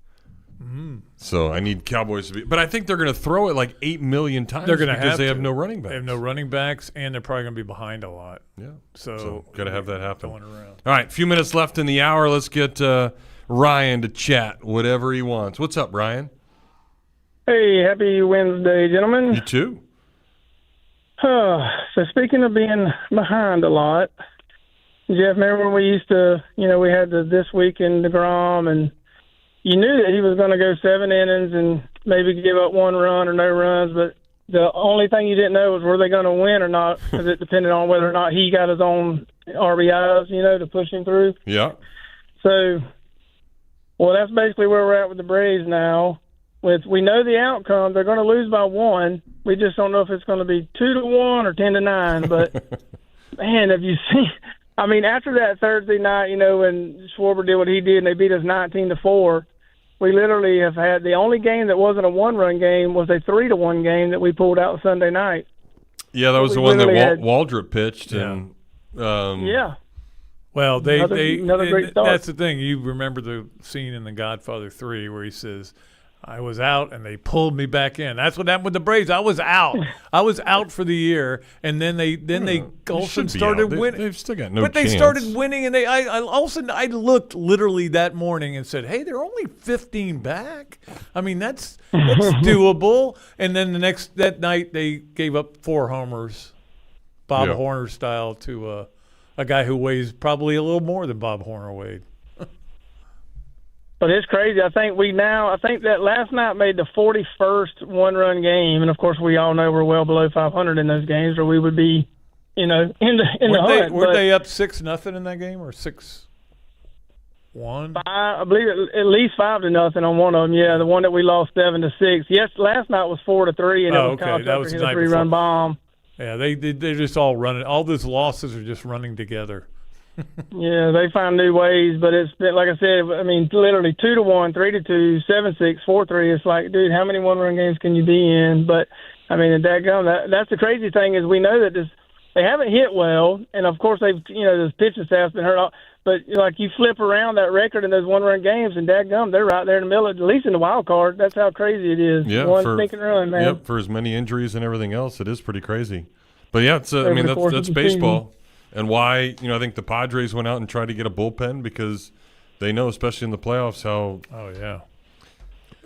So I need Cowboys to be. But I think they're going to throw it like 8 million times because they have no running backs. They have no running backs, and they're probably going to be behind a lot. Yeah. So got to have that happen. Going around. All right, a few minutes left in the hour. Let's get Ryan to chat whatever he wants. What's up, Ryan? Hey, happy Wednesday, gentlemen. You too. So speaking of being behind a lot, Jeff, remember when we used to, we had the This Week in DeGrom, and you knew that he was going to go 7 innings and maybe give up 1 run or no runs, but the only thing you didn't know was were they going to win or not, because it depended on whether or not he got his own RBIs, to push him through. Yeah. So, well, that's basically where we're at with the Braves now. We know the outcome. They're going to lose by 1. We just don't know if it's going to be 2-1 or 10-9. But, man, have you seen – I mean, after that Thursday night, when Schwarber did what he did and they beat us 19-4, we literally have had – the only game that wasn't a 1-run game was a 3-1 game that we pulled out Sunday night. Yeah, that was the one that Waldrop pitched. Yeah. And, yeah. Well, another great start. That's the thing. You remember the scene in The Godfather 3 where he says – I was out, and they pulled me back in. That's what happened with the Braves. I was out. I was out for the year, and then they all of a sudden started winning. They've still got no But chance. they started winning, and all of a sudden I looked literally that morning and said, "Hey, they're only 15 back. I mean, that's doable." And then that night they gave up 4 homers, Bob Horner style, to a guy who weighs probably a little more than Bob Horner weighed. But it's crazy. I think that last night made the 41st one-run game, and of course we all know we're well below 500 in those games, or we would be, in the hunt. Weren't they up 6-0 in that game, or 6-1? I believe at least 5-0 on one of them. Yeah, the one that we lost 7-6. Yes, last night was 4-3, and it was Kyle Tucker hit a 3-run bomb. Yeah, they're just all running. All those losses are just running together. Yeah, they find new ways, but it's been, like I said, I mean, literally 2-1, 3-2, 7-6, 4-3. It's like, dude, how many one-run games can you be in? But I mean, that's the crazy thing is we know that they haven't hit well, and of course they've this pitching staff's been hurt. But like you flip around that record in those one-run games, and dadgum, they're right there in the middle, at least in the wild card. That's how crazy it is. Yeah, one stinking run, man. Yep, for as many injuries and everything else, it is pretty crazy. But yeah, it's that's baseball. And why, I think the Padres went out and tried to get a bullpen because they know, especially in the playoffs,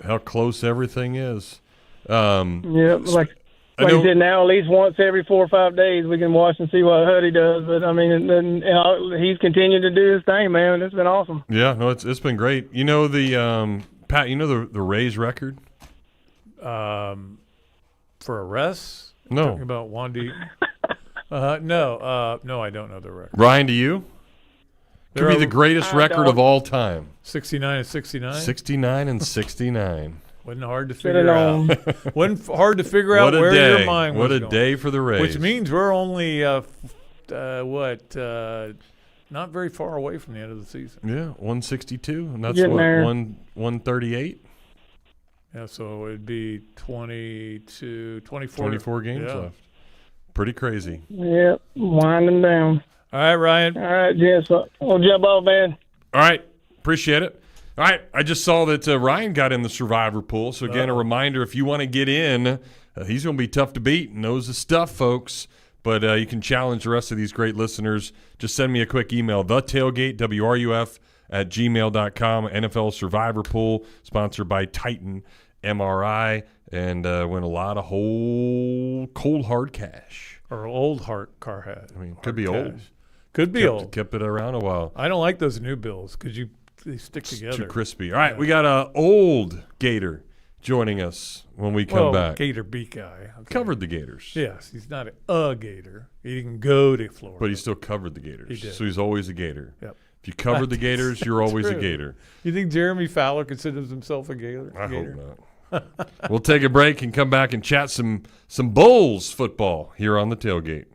how close everything is. Like you said, now at least once every 4 or 5 days we can watch and see what Huddy does. But I mean, he's continued to do his thing, man. It's been awesome. Yeah, no, it's been great. The Pat, the Rays record for arrests. No, talking about Wandy. No, I don't know the record. Ryan, do you? Could be the greatest record of all time. 69 and 69. 69 and 69. Wasn't hard to figure out. Wasn't hard to figure out where your mind was going. What a day for the Rays. Which means we're only not very far away from the end of the season. Yeah, 162, and that's 138. Yeah, so it'd be 24 games left. Pretty crazy. Yep, winding down. All right, Ryan. All right, Jess. We'll jump off, man. All right, appreciate it. All right, I just saw that Ryan got in the Survivor pool. So, again, a reminder, if you want to get in, he's going to be tough to beat. Knows the stuff, folks. But you can challenge the rest of these great listeners. Just send me a quick email, thetailgate, WRUF, @gmail.com. NFL Survivor Pool, sponsored by Titan MRI. And win a lot of whole cold hard cash. Or old hard car hat. I mean, could be old. Could be old. Kept it around a while. I don't like those new bills because they stick together. Too crispy. All right, we got an old Gator joining us when we come back. Gator beat guy. Okay. Covered the Gators. Yes, he's not a Gator. He didn't go to Florida. But he still covered the Gators. He did. So he's always a Gator. Yep. If you covered the Gators, you're always a Gator. You think Jeremy Fowler considers himself a Gator? I hope not. We'll take a break and come back and chat some Bulls football here on the Tailgate.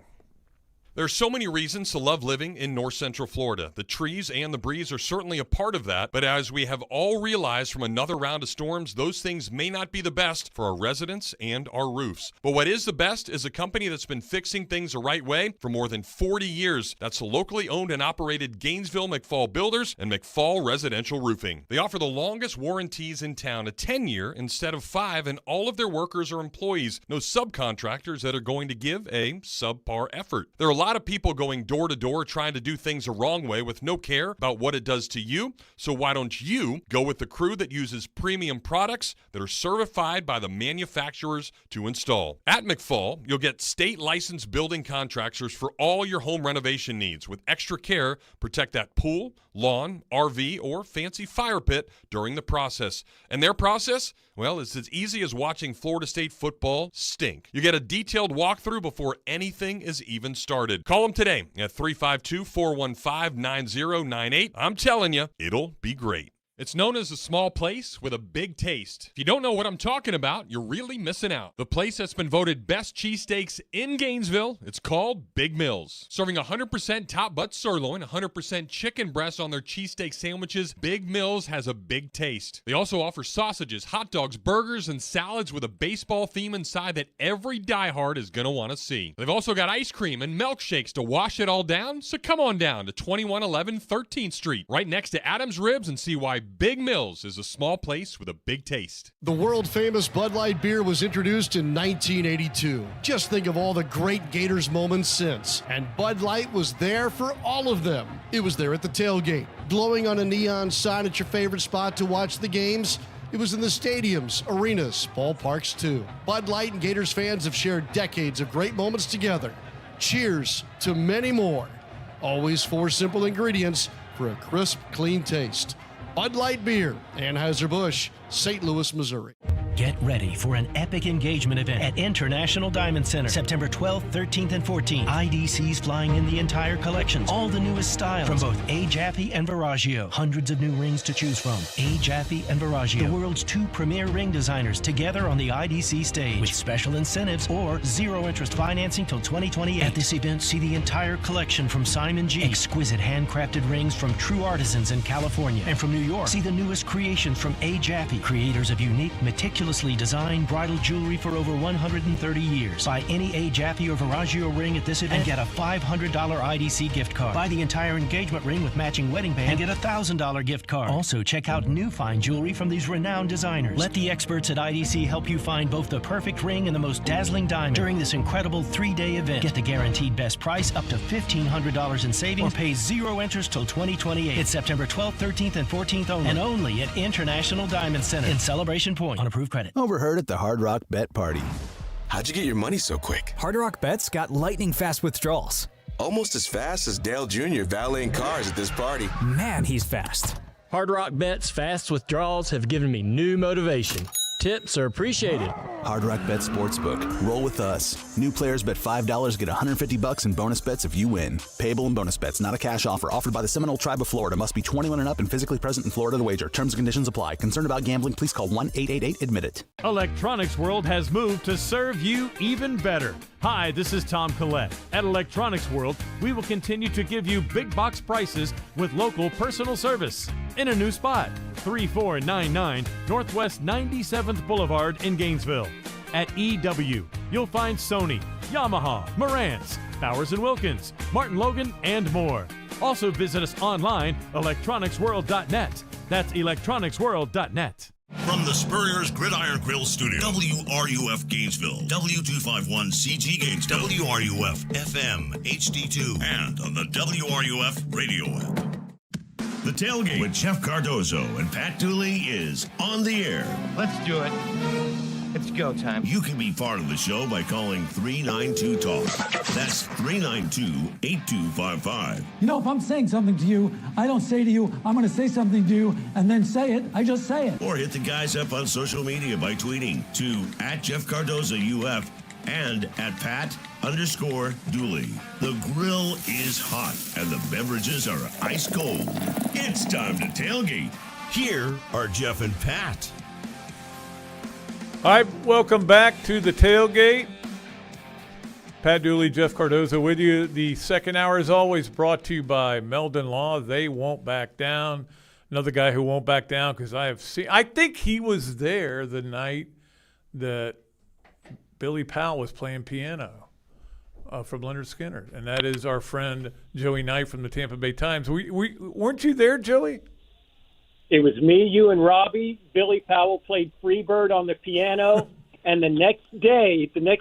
There are so many reasons to love living in North Central Florida. The trees and the breeze are certainly a part of that, but as we have all realized from another round of storms, those things may not be the best for our residents and our roofs. But what is the best is a company that's been fixing things the right way for more than 40 years. That's the locally owned and operated Gainesville McFall Builders and McFall Residential Roofing. They offer the longest warranties in town, a 10-year instead of 5, and all of their workers are employees, no subcontractors that are going to give a subpar effort. There are a lot of people going door to door trying to do things the wrong way with no care about what it does to you. So why don't you go with the crew that uses premium products that are certified by the manufacturers to install? At McFall, you'll get state licensed building contractors for all your home renovation needs. With extra care, protect that pool, lawn, RV, or fancy fire pit during the process. And their process? Well, it's as easy as watching Florida State football stink. You get a detailed walkthrough before anything is even started. Call them today at 352-415-9098. I'm telling you, it'll be great. It's known as a small place with a big taste. If you don't know what I'm talking about, you're really missing out. The place that's been voted best cheesesteaks in Gainesville, it's called Big Mills. Serving 100% top butt sirloin, 100% chicken breast on their cheesesteak sandwiches, Big Mills has a big taste. They also offer sausages, hot dogs, burgers, and salads with a baseball theme inside that every diehard is going to want to see. They've also got ice cream and milkshakes to wash it all down, so come on down to 2111 13th Street, right next to Adams Ribs, and see why Big Mills is a small place with a big taste. The world-famous Bud Light beer was introduced in 1982. Just think of all the great Gators moments since. And Bud Light was there for all of them. It was there at the tailgate, glowing on a neon sign at your favorite spot to watch the games. It was in the stadiums, arenas, ballparks too. Bud Light and Gators fans have shared decades of great moments together. Cheers to many more. Always 4 simple ingredients for a crisp, clean taste. Bud Light Beer, Anheuser-Busch, St. Louis, Missouri. Get ready for an epic engagement event at International Diamond Center, September 12th, 13th, and 14th. IDC's flying in the entire collections, all the newest styles from both A. Jaffe and Verragio. Hundreds of new rings to choose from. A. Jaffe and Verragio, the world's 2 premier ring designers, together on the IDC stage with special incentives or zero-interest financing till 2028. At this event, see the entire collection from Simon G. Exquisite handcrafted rings from true artisans in California. And from New York, see the newest creations from A. Jaffe, creators of unique, meticulously designed bridal jewelry for over 130 years. Buy any A. Jaffe or Verragio ring at this event and get a $500 IDC gift card. Buy the entire engagement ring with matching wedding band and get a $1,000 gift card. Also, check out new fine jewelry from these renowned designers. Let the experts at IDC help you find both the perfect ring and the most dazzling diamond during this incredible 3-day event. Get the guaranteed best price up to $1,500 in savings or pay zero interest till 2028. It's September 12th, 13th, and 14th only, and only at International Diamond Center in Celebration Point on approved credit. Overheard at the Hard Rock Bet Party. How'd you get your money so quick? Hard Rock Bet's got lightning fast withdrawals. Almost as fast as Dale Jr. valeting cars at this party. Man, he's fast. Hard Rock Bet's fast withdrawals have given me new motivation. Tips are appreciated. Hard Rock Bet Sportsbook. Roll with us. New players bet $5, get $150 in bonus bets if you win. Payable in bonus bets, not a cash offer. Offered by the Seminole Tribe of Florida. Must be 21 and up and physically present in Florida to wager. Terms and conditions apply. Concerned about gambling? Please call 1-888-ADMIT-IT. Electronics World has moved to serve you even better. Hi, this is Tom Collette. At Electronics World, we will continue to give you big box prices with local personal service. In a new spot, 3499 Northwest 97th Boulevard in Gainesville. At EW, you'll find Sony, Yamaha, Marantz, Bowers & Wilkins, Martin Logan, and more. Also visit us online, electronicsworld.net. That's electronicsworld.net. From the Spurrier's Gridiron Grill Studio, WRUF Gainesville, W251CG Gainesville, WRUF FM HD2, and on the WRUF radio app. The Tailgate with Jeff Cardozo and Pat Dooley is on the air. Let's do it. It's go time. You can be part of the show by calling 392-TALK. That's 392-8255. You know, if I'm saying something to you, I don't say to you, I'm going to say something to you, and then say it. I just say it. Or hit the guys up on social media by tweeting to @JeffCardozoUF and @Pat_Dooley. The grill is hot and the beverages are ice cold. It's time to tailgate. Here are Jeff and Pat. All right, welcome back to the Tailgate. Pat Dooley, Jeff Cardozo with you. The second hour is always brought to you by Meldon Law. They won't back down. Another guy who won't back down because I think he was there the night that Billy Powell was playing piano from Leonard Skinner, and that is our friend Joey Knight from the Tampa Bay Times. Weren't you there, Joey? It was me, you, and Robbie. Billy Powell played Freebird on the piano, and the next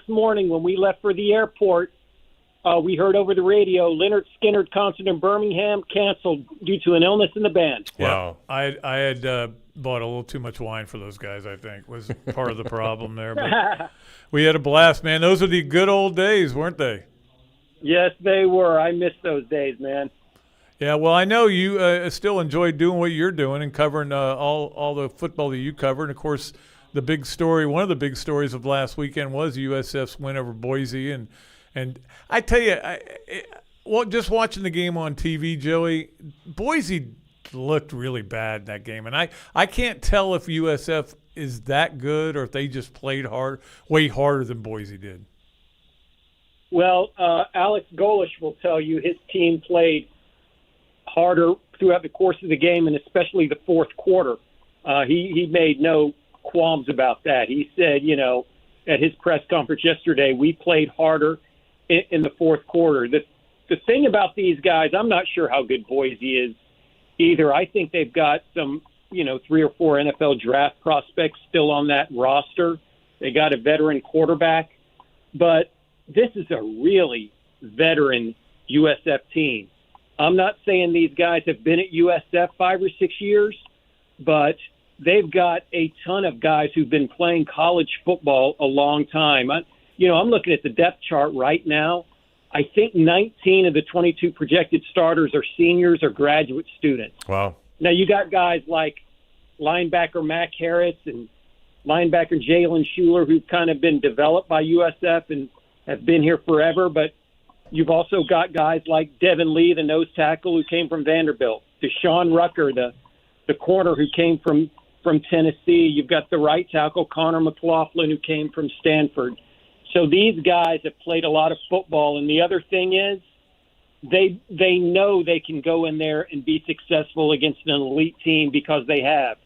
morning when we left for the airport, we heard over the radio Leonard Skinner concert in Birmingham canceled due to an illness in the band. Wow. I had bought a little too much wine for those guys, I think, was part of the problem there. But we had a blast, man. Those are the good old days, weren't they? Yes, they were. I miss those days, man. Yeah, well, I know you still enjoy doing what you're doing and covering all the football that you cover. And, of course, the big story, one of the big stories of last weekend was USF's win over Boise. And I tell you, just watching the game on TV, Joey, Boise looked really bad in that game. And I can't tell if USF is that good or if they just played way harder than Boise did. Well, Alex Golish will tell you his team played harder throughout the course of the game, and especially the fourth quarter. He made no qualms about that. He said, at his press conference yesterday, we played harder in the fourth quarter. The thing about these guys, I'm not sure how good Boise is either. I think they've got some, 3 or 4 NFL draft prospects still on that roster. They got a veteran quarterback. But this is a really veteran USF team. I'm not saying these guys have been at USF 5 or 6 years, but they've got a ton of guys who've been playing college football a long time. I'm looking at the depth chart right now. I think 19 of the 22 projected starters are seniors or graduate students. Wow. Now, you got guys like linebacker Mac Harris and linebacker Jalen Schuler, who've kind of been developed by USF and have been here forever. But you've also got guys like Devin Lee, the nose tackle, who came from Vanderbilt, Deshaun Rucker, the corner who came from Tennessee. You've got the right tackle, Connor McLaughlin, who came from Stanford. So these guys have played a lot of football. And the other thing is they know they can go in there and be successful against an elite team because they have.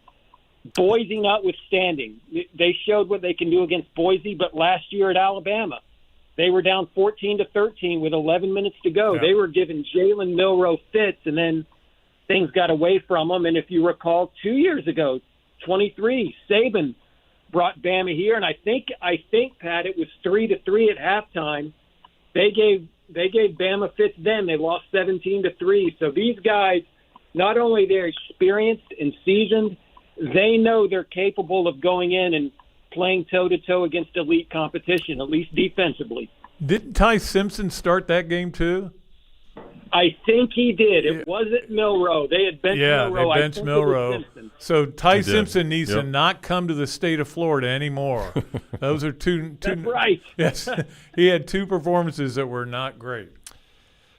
Boise notwithstanding, they showed what they can do against Boise, but last year at Alabama, they were down 14-13 with 11 minutes to go. Yeah. They were giving Jalen Milroe fits, and then things got away from them. And if you recall, 2 years ago, 23, Saban brought Bama here, and I think Pat, it was 3-3 at halftime. They gave Bama fits then. They lost 17-3. So these guys, not only they're experienced and seasoned, they know they're capable of going in and playing toe-to-toe against elite competition, at least defensively. Didn't Ty Simpson start that game too? I think he did. It wasn't Milroe. They had benched Milroe. They benched Milroe. So Ty Simpson needs to not come to the state of Florida anymore. Those are two. That's right. Yes, he had two performances that were not great.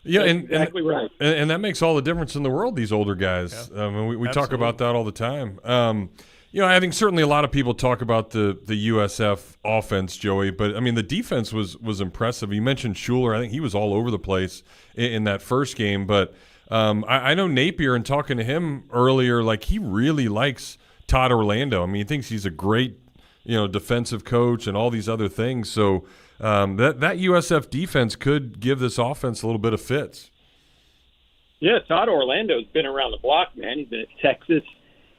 Yeah, That's exactly right. And that makes all the difference in the world, these older guys. Yeah. We talk about that all the time. I think certainly a lot of people talk about the USF offense, Joey, but, I mean, the defense was impressive. You mentioned Schuler. I think he was all over the place in that first game. But I know Napier, and talking to him earlier, like, he really likes Todd Orlando. I mean, he thinks he's a great, defensive coach and all these other things. So that USF defense could give this offense a little bit of fits. Yeah, Todd Orlando's been around the block, man. He's been at Texas,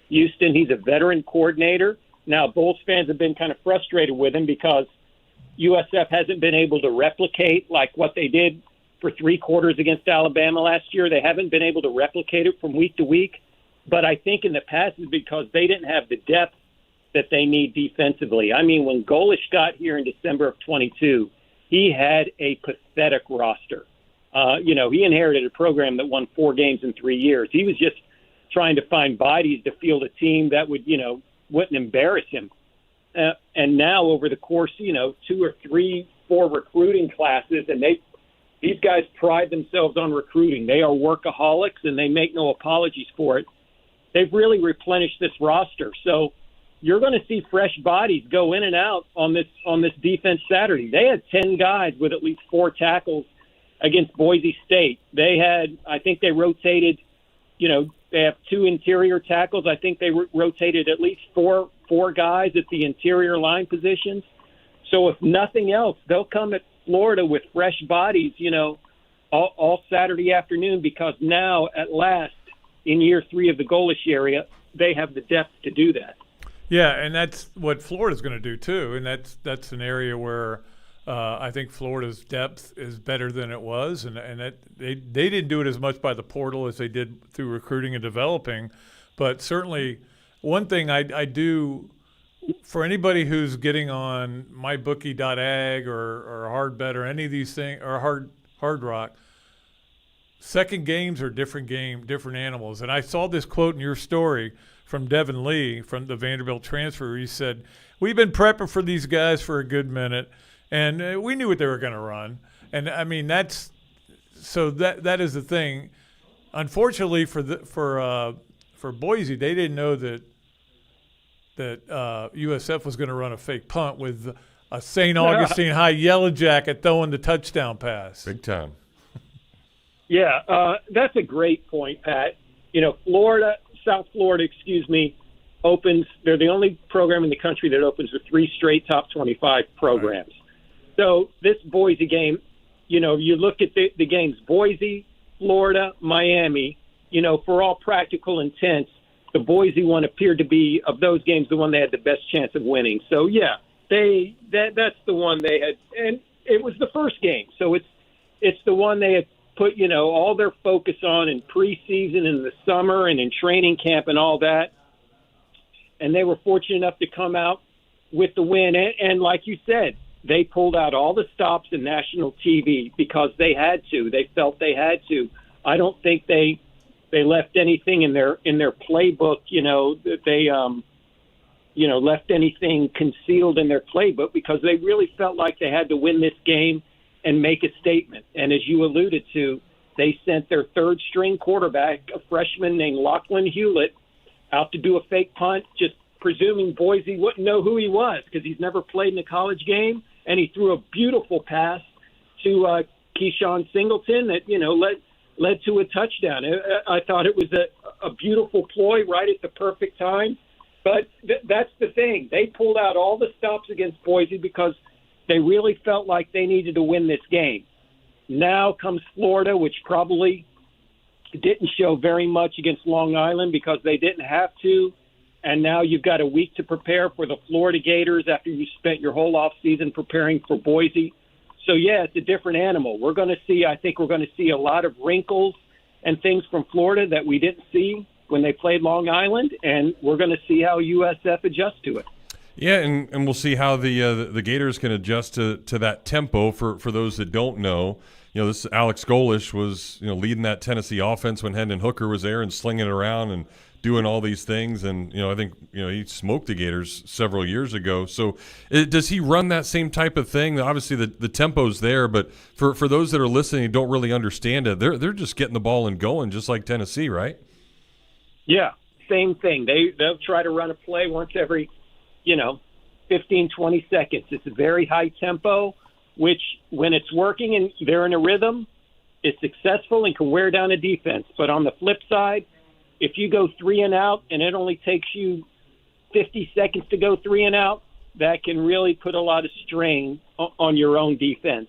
Houston. He's a veteran coordinator. Now, Bulls fans have been kind of frustrated with him because USF hasn't been able to replicate like what they did for 3 quarters against Alabama last year. They haven't been able to replicate it from week to week. But I think in the past it's because they didn't have the depth that they need defensively. I mean, when Golish got here in December of 22, he had a pathetic roster. He inherited a program that won 4 games in 3 years. He was just trying to find bodies to field a team that would, wouldn't embarrass him. And now over the course, 2 or 3, 4 recruiting classes, and these guys pride themselves on recruiting. They are workaholics, and they make no apologies for it. They've really replenished this roster. So you're going to see fresh bodies go in and out on this defense Saturday. They had 10 guys with at least 4 tackles against Boise State. I think they rotated, they have 2 interior tackles. I think they rotated at least four guys at the interior line positions. So if nothing else, they'll come at Florida with fresh bodies, all Saturday afternoon, because now at last in year 3 of the Golish area, they have the depth to do that. Yeah, and that's what Florida's going to do too, and that's an area where I think Florida's depth is better than it was, and that they didn't do it as much by the portal as they did through recruiting and developing. But certainly, one thing I do for anybody who's getting on mybookie.ag or HardBet or any of these things, or Hard Rock, second games are different animals. And I saw this quote in your story from Devin Lee from the Vanderbilt transfer. He said, "We've been prepping for these guys for a good minute, and we knew what they were going to run." And I mean, that is the thing. Unfortunately for Boise, they didn't know that USF was going to run a fake punt with a St. Augustine High Yellow Jacket throwing the touchdown pass. Big time. Yeah, that's a great point, Pat. South Florida, opens. They're the only program in the country that opens with 3 straight top 25 programs. Right. So this Boise game, you look at the games, Boise, Florida, Miami, for all practical intents, the Boise one appeared to be, of those games, the one they had the best chance of winning. So, yeah, that's the one they had. And it was the first game. So it's the one they had put, all their focus on in preseason, in the summer, and in training camp and all that. And they were fortunate enough to come out with the win. And like you said, they pulled out all the stops in national TV because they had to. They felt they had to. I don't think they left anything in their playbook, that they left anything concealed in their playbook, because they really felt like they had to win this game and make a statement. And as you alluded to, they sent their third-string quarterback, a freshman named Lachlan Hewlett, out to do a fake punt, just presuming Boise wouldn't know who he was because he's never played in a college game. And he threw a beautiful pass to Keyshawn Singleton that, led to a touchdown. I thought it was a beautiful ploy right at the perfect time. But that's the thing. They pulled out all the stops against Boise because they really felt like they needed to win this game. Now comes Florida, which probably didn't show very much against Long Island because they didn't have to. And now you've got a week to prepare for the Florida Gators after you spent your whole offseason preparing for Boise. So, yeah, it's a different animal. I think we're going to see a lot of wrinkles and things from Florida that we didn't see when they played Long Island, and we're going to see how USF adjusts to it. Yeah, and we'll see how the Gators can adjust to that tempo. For those that don't know, this Alex Golish was leading that Tennessee offense when Hendon Hooker was there and slinging it around and doing all these things. And I think he smoked the Gators several years ago. So does he run that same type of thing? Obviously the tempo's there, but for those that are listening and don't really understand it, they're just getting the ball and going, just like Tennessee, right? Yeah, same thing. They'll try to run a play once every 15, 20 seconds. It's a very high tempo, which when it's working and they're in a rhythm, it's successful and can wear down a defense. But on the flip side, if you go 3 and out and it only takes you 50 seconds to go 3 and out, that can really put a lot of strain on your own defense.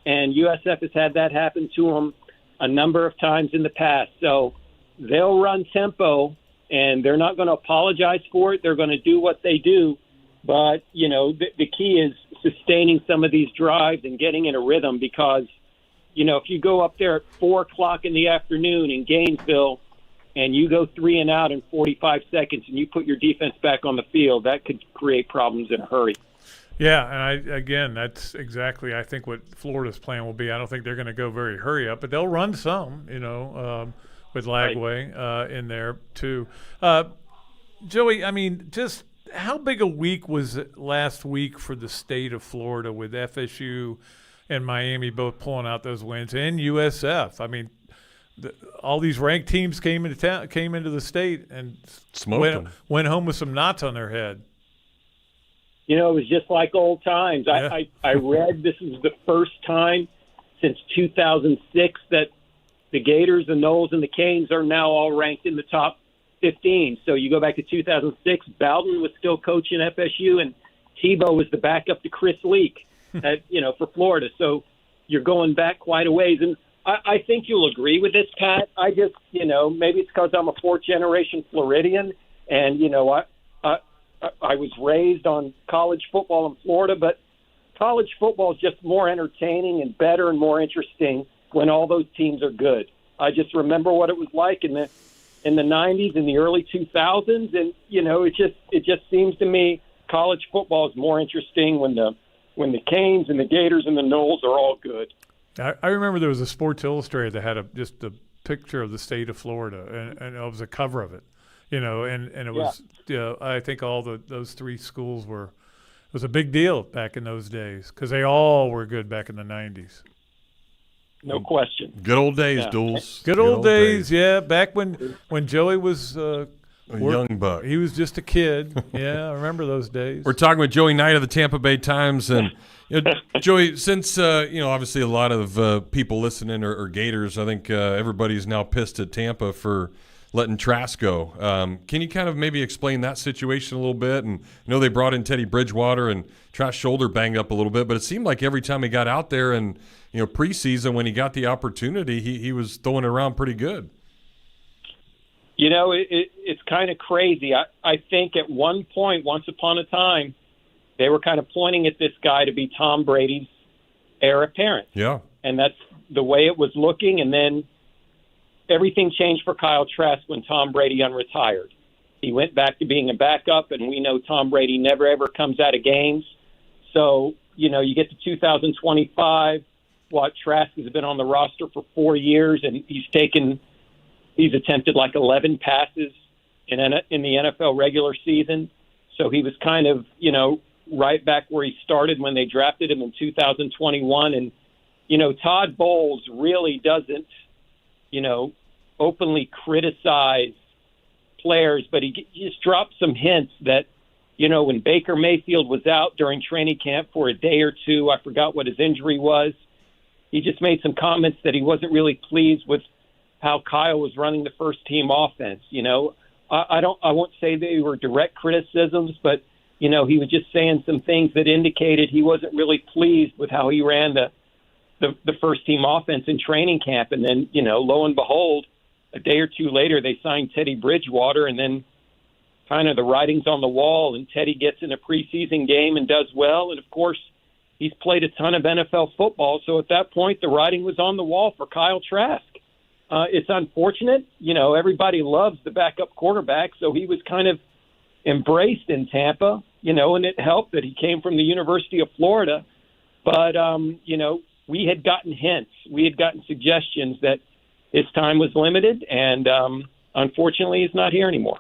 And USF has had that happen to them a number of times in the past. So they'll run tempo, and they're not going to apologize for it. They're going to do what they do. But, the key is sustaining some of these drives and getting in a rhythm because, if you go up there at 4 o'clock in the afternoon in Gainesville and you go 3 and out in 45 seconds and you put your defense back on the field, that could create problems in a hurry. Yeah, and that's exactly, I think, what Florida's plan will be. I don't think they're going to go very hurry up, but they'll run some, with Lagway in there too. Joey, just how big a week was it last week for the state of Florida with FSU and Miami both pulling out those wins, and USF? All these ranked teams came into the state and went home with some knots on their head. It was just like old times. Yeah. I read this is the first time since 2006 that the Gators, the Noles, and the Canes are now all ranked in the top 15. So you go back to 2006, Bowden was still coaching FSU, and Tebow was the backup to Chris Leak for Florida. So you're going back quite a ways. And I think you'll agree with this, Pat. I just, maybe it's because I'm a fourth-generation Floridian, and, I was raised on college football in Florida, but college football is just more entertaining and better and more interesting when all those teams are good. I just remember what it was like in the 90s and the early 2000s, and it just seems to me college football is more interesting when the Canes and the Gators and the Noles are all good. I remember there was a Sports Illustrated that had just a picture of the state of Florida, and it was a cover of it, and it was I think all those three schools it was a big deal back in those days because they all were good back in the 90s. No question. Good old days, Duels. Good old days, yeah. Back when Joey was a young buck. He was just a kid. Yeah, I remember those days. We're talking with Joey Knight of the Tampa Bay Times. And, Joey, since, obviously a lot of people listening are Gators, I think everybody's now pissed at Tampa for letting Trask go. Can you kind of maybe explain that situation a little bit? And I know they brought in Teddy Bridgewater, and Trask's shoulder banged up a little bit, but it seemed like every time he got out there and, preseason when he got the opportunity, he was throwing it around pretty good. It's kind of crazy. I think at one point, once upon a time, they were kind of pointing at this guy to be Tom Brady's heir apparent. Yeah. And that's the way it was looking. And then everything changed for Kyle Trask when Tom Brady unretired. He went back to being a backup, and we know Tom Brady never, ever comes out of games. So you get to 2025. Trask has been on the roster for 4 years, and he's attempted like 11 passes in the NFL regular season. So he was kind of, right back where he started when they drafted him in 2021. And, Todd Bowles really doesn't, openly criticize players, but he just dropped some hints that, when Baker Mayfield was out during training camp for a day or two, I forgot what his injury was. He just made some comments that he wasn't really pleased with how Kyle was running the first team offense. I won't say they were direct criticisms, but, he was just saying some things that indicated he wasn't really pleased with how he ran the first team offense in training camp. And then, lo and behold, a day or two later, they signed Teddy Bridgewater, and then kind of the writing's on the wall, and Teddy gets in a preseason game and does well. And, of course, he's played a ton of NFL football. So at that point, the writing was on the wall for Kyle Trask. It's unfortunate. Everybody loves the backup quarterback, so he was kind of embraced in Tampa, and it helped that he came from the University of Florida. But, we had gotten hints. We had gotten suggestions that his time was limited, and unfortunately, he's not here anymore.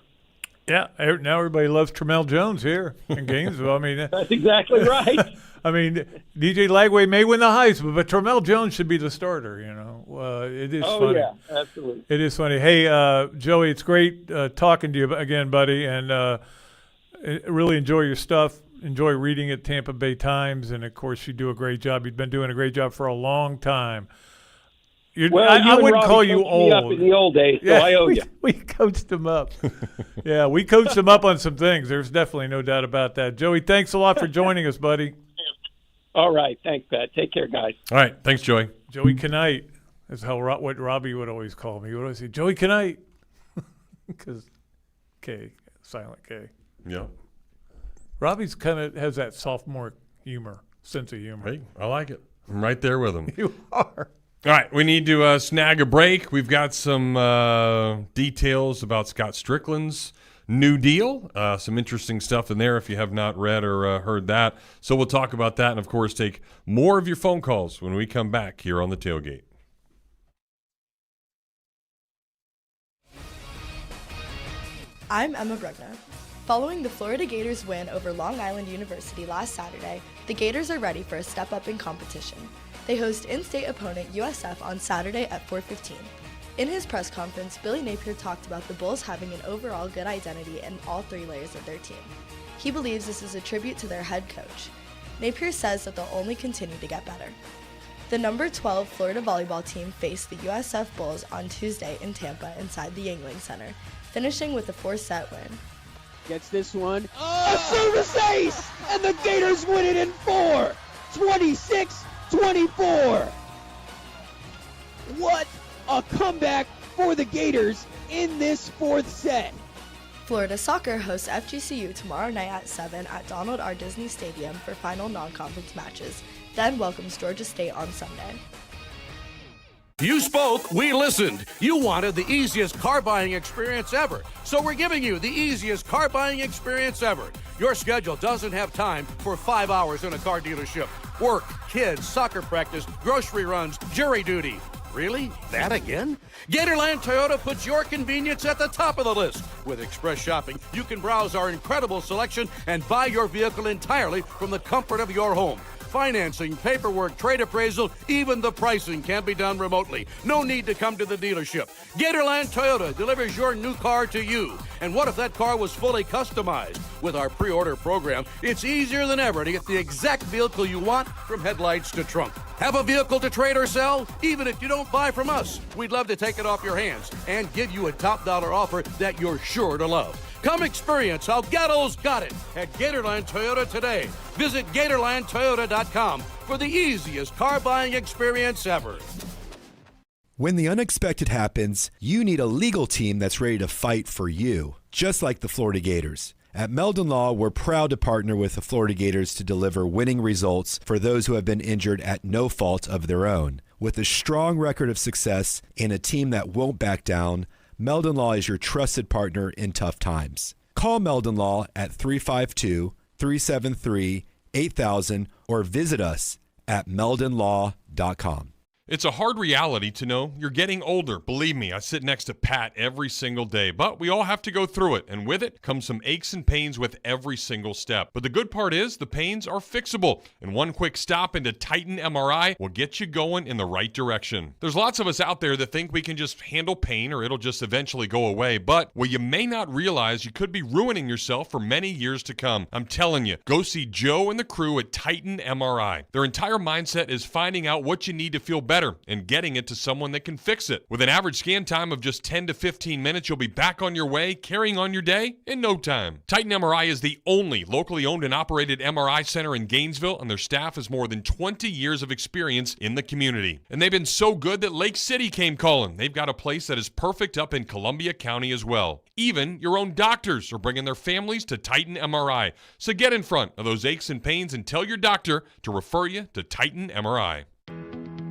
Yeah, now everybody loves Tramel Jones here in Gainesville. I mean, that's exactly right. I mean, DJ Lagway may win the Heisman, but Tramel Jones should be the starter. It is funny. Oh yeah, absolutely. It is funny. Hey, Joey, it's great talking to you again, buddy, and really enjoy your stuff. Enjoy reading at Tampa Bay Times, and of course, you do a great job. You've been doing a great job for a long time. I wouldn't call you old. Up in the old days, so I owe you. We coached him up. Yeah, we coached him up on some things. There's definitely no doubt about that. Joey, thanks a lot for joining us, buddy. All right. Thanks, Pat. Take care, guys. All right. Thanks, Joey. Joey Knight is what Robbie would always call me. He would always say, Joey Knight. Because K, silent K. Yeah. Robbie's kind of has that sophomore sense of humor. Hey, I like it. I'm right there with him. You are. All right, we need to snag a break. We've got some details about Scott Strickland's new deal, some interesting stuff in there if you have not read or heard that. So we'll talk about that and, of course, take more of your phone calls when we come back here on the Tailgate. I'm Emma Brugner. Following the Florida Gators win over Long Island University last Saturday, the Gators are ready for a step up in competition. They host in-state opponent USF on Saturday at 4:15. In his press conference, Billy Napier talked about the Bulls having an overall good identity in all three layers of their team. He believes this is a tribute to their head coach. Napier says that they'll only continue to get better. The number 12 Florida volleyball team faced the USF Bulls on Tuesday in Tampa inside the Yuengling Center, finishing with a 4-set win. Gets this one. A service ace! And the Gators win it in 4! 26-24. What a comeback for the Gators in this fourth set. Florida Soccer hosts FGCU tomorrow night at 7 at Donald R. Disney Stadium for final non-conference matches, then welcomes Georgia State on Sunday. You spoke, we listened. You wanted the easiest car buying experience ever. So we're giving you the easiest car buying experience ever. Your schedule doesn't have time for 5 hours in a car dealership. Work, kids, soccer practice, grocery runs, jury duty. Really? That again? Gatorland Toyota puts your convenience at the top of the list. With Express Shopping, you can browse our incredible selection and buy your vehicle entirely from the comfort of your home. Financing, paperwork, trade appraisal, even the pricing can be done remotely. No need to come to the dealership. Gatorland Toyota delivers your new car to you. And what if that car was fully customized? With our pre-order program, it's easier than ever to get the exact vehicle you want, from headlights to trunk. Have a vehicle to trade or sell? Even if you don't buy from us, we'd love to take it off your hands and give you a top dollar offer that you're sure to love. Come experience how Gatto's got it at Gatorland Toyota today. Visit GatorlandToyota.com for the easiest car buying experience ever. When the unexpected happens, you need a legal team that's ready to fight for you, just like the Florida Gators. At Meldon Law, we're proud to partner with the Florida Gators to deliver winning results for those who have been injured at no fault of their own. With a strong record of success and a team that won't back down, Meldon Law is your trusted partner in tough times. Call Meldon Law at 352-373-8000 or visit us at meldonlaw.com. It's a hard reality to know you're getting older. Believe me, I sit next to Pat every single day, but we all have to go through it, and with it comes some aches and pains with every single step. But the good part is the pains are fixable, and one quick stop into Titan MRI will get you going in the right direction. There's lots of us out there that think we can just handle pain or it'll just eventually go away, but what you may not realize, you could be ruining yourself for many years to come. I'm telling you, go see Joe and the crew at Titan MRI. Their entire mindset is finding out what you need to feel better and getting it to someone that can fix it. With an average scan time of just 10 to 15 minutes, you'll be back on your way, carrying on your day in no time. Titan MRI is the only locally owned and operated MRI center in Gainesville, and their staff has more than 20 years of experience in the community. And they've been so good that Lake City came calling. They've got a place that is perfect up in Columbia County as well. Even your own doctors are bringing their families to Titan MRI. So get in front of those aches and pains and tell your doctor to refer you to Titan MRI.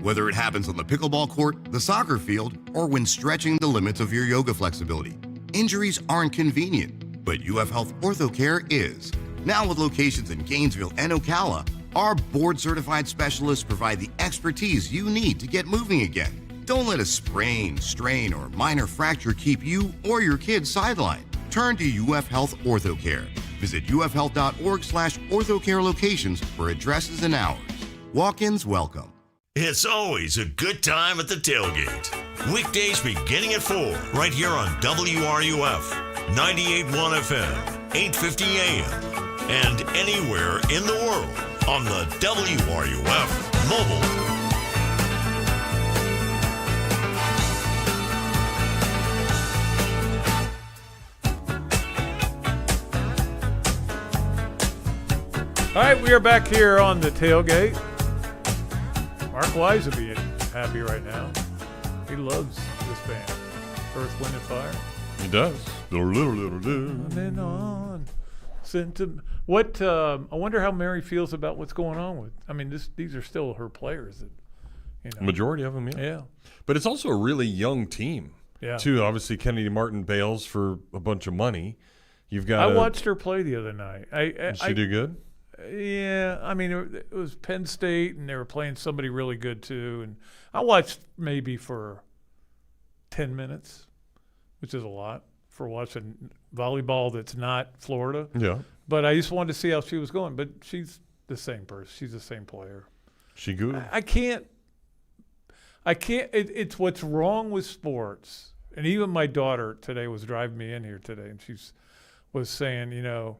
Whether it happens on the pickleball court, the soccer field, or when stretching the limits of your yoga flexibility, injuries aren't convenient, but UF Health OrthoCare is. Now with locations in Gainesville and Ocala, our board-certified specialists provide the expertise you need to get moving again. Don't let a sprain, strain, or minor fracture keep you or your kids sidelined. Turn to UF Health OrthoCare. Visit ufhealth.org/orthocare locations for addresses and hours. Walk-ins welcome. It's always a good time at the tailgate. Weekdays beginning at 4, right here on WRUF, 98.1 FM, 850 AM, and anywhere in the world on the WRUF mobile. All right, we are back here on the tailgate. Mark Wise will be happy right now. He loves this band, Earth, Wind, and Fire. He does. And on. What? I wonder how Mary feels about what's going on with. I mean, these are still her players. That, you know. Majority of them, yeah. Yeah. But it's also a really young team. Yeah. Too. Obviously, Kennedy Martin bails for a bunch of money. You've got. I watched her play the other night. Did she do good? Yeah, I mean, it was Penn State, and they were playing somebody really good, too. And I watched maybe for 10 minutes, which is a lot for watching volleyball that's not Florida. Yeah. But I just wanted to see how she was going. But she's the same person. She's the same player. She good. I can't. It's what's wrong with sports. And even my daughter today was driving me in here today, and she was saying, you know,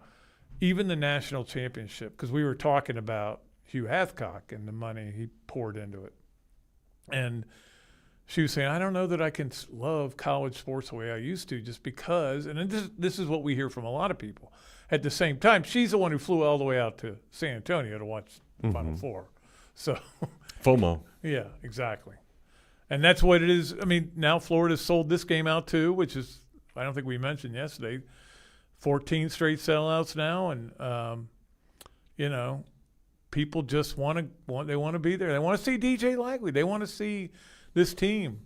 even the national championship, because we were talking about Hugh Hathcock and the money he poured into it. And she was saying, I don't know that I can love college sports the way I used to just because, and this is what we hear from a lot of people. At the same time, she's the one who flew all the way out to San Antonio to watch the Final Four. So FOMO. Yeah, exactly. And that's what it is. I mean, now Florida's sold this game out too, which is, I don't think we mentioned yesterday, 14 straight sellouts now, and you know, people just want to be there. They want to see DJ Lagley. They want to see this team.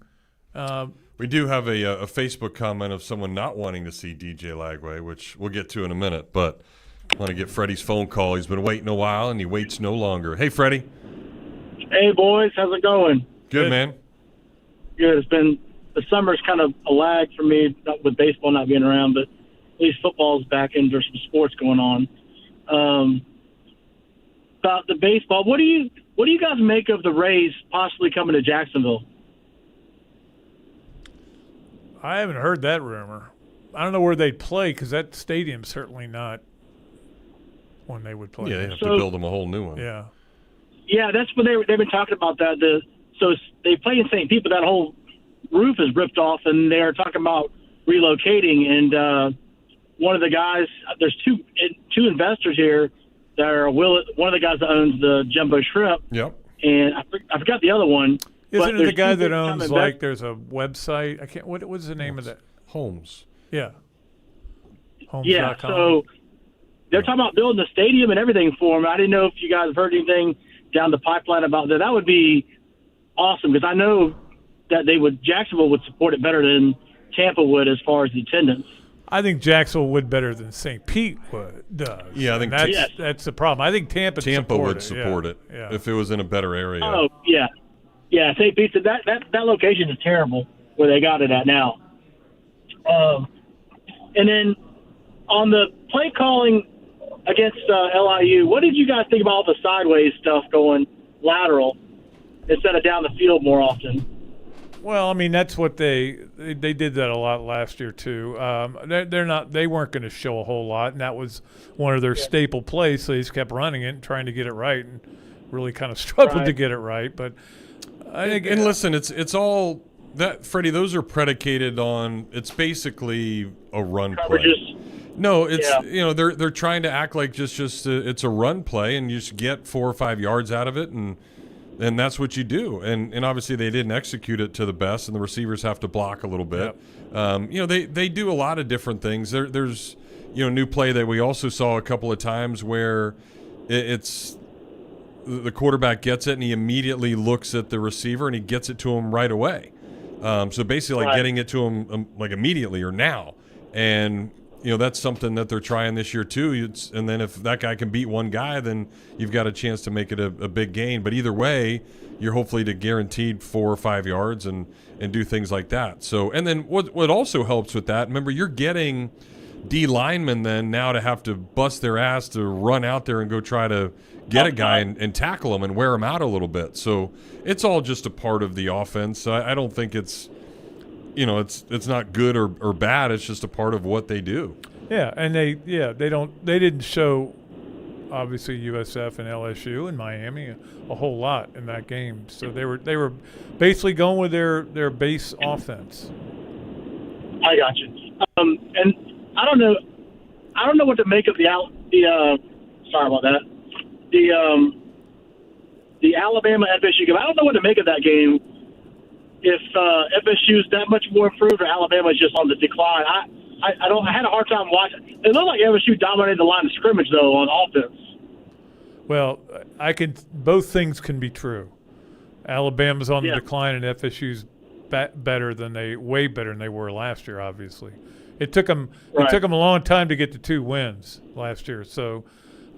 We do have a Facebook comment of someone not wanting to see DJ Lagway, which we'll get to in a minute. But I want to get Freddie's phone call. He's been waiting a while, and he waits no longer. Hey, Freddie. Hey, boys. How's it going? Good, man. Good. It's been the summer's kind of a lag for me with baseball not being around, but at least football's back and there's some sports going on. About the baseball, what do you guys make of the Rays possibly coming to Jacksonville? I haven't heard that rumor. I don't know where they'd play because that stadium's certainly not one they would play. Yeah, they have to build them a whole new one. Yeah. Yeah, that's what they've been talking about that. So they play in St. Pete, but that whole roof is ripped off, and they're talking about relocating. And one of the guys, there's two investors here that are one of the guys that owns the Jumbo Shrimp. Yep. And I forgot the other one. Isn't it the guy that owns, like, there's a website? I can't. What's the name of that? Homes. Yeah. Homes.com. Yeah. So they're talking about building a stadium and everything for them. I didn't know if you guys have heard anything down the pipeline about that. That would be awesome because I know that Jacksonville would support it better than Tampa would as far as the attendance. I think Jacksonville would better than St. Pete does. Yeah, I think that's the problem. I think Tampa would support it if it was in a better area. Oh, yeah. Yeah, St. Pete's, that location is terrible where they got it at now. And then on the play calling against LIU, what did you guys think about all the sideways stuff going lateral instead of down the field more often? Well, I mean, that's what they did that a lot last year too. They weren't going to show a whole lot, and that was one of their staple plays. So they just kept running it and trying to get it right, and really kind of struggled to get it right. But I think, and listen, it's all that, Freddie. Those are predicated on. It's basically a run play. No, it's they're trying to act like just it's a run play, and you just get 4 or 5 yards out of it, and that's what you do. And obviously they didn't execute it to the best, and the receivers have to block a little bit. Yep. They do a lot of different things. There's new play that we also saw a couple of times where it's the quarterback gets it and he immediately looks at the receiver and he gets it to him right away. So basically like getting it to him like immediately or now. And that's something that they're trying this year too. And then if that guy can beat one guy, then you've got a chance to make it a big gain. But either way, you're hopefully to guaranteed 4 or 5 yards and do things like that. So, and then what also helps with that, remember, you're getting D linemen then now to have to bust their ass to run out there and go try to get a guy and tackle him and wear him out a little bit. So it's all just a part of the offense. I don't think it's not good or bad. It's just a part of what they do. Yeah, and they didn't show obviously USF and LSU and Miami a whole lot in that game. So they were basically going with their base offense. I got you. And I don't know what to make of the Alabama FSU game. I don't know what to make of that game. If FSU is that much more improved or Alabama is just on the decline. I had a hard time watching. It looked like FSU dominated the line of scrimmage though on offense. Well, both things can be true. Alabama's on the decline and FSU's way better than they were last year. Obviously, it took them a long time to get to 2 wins last year. So.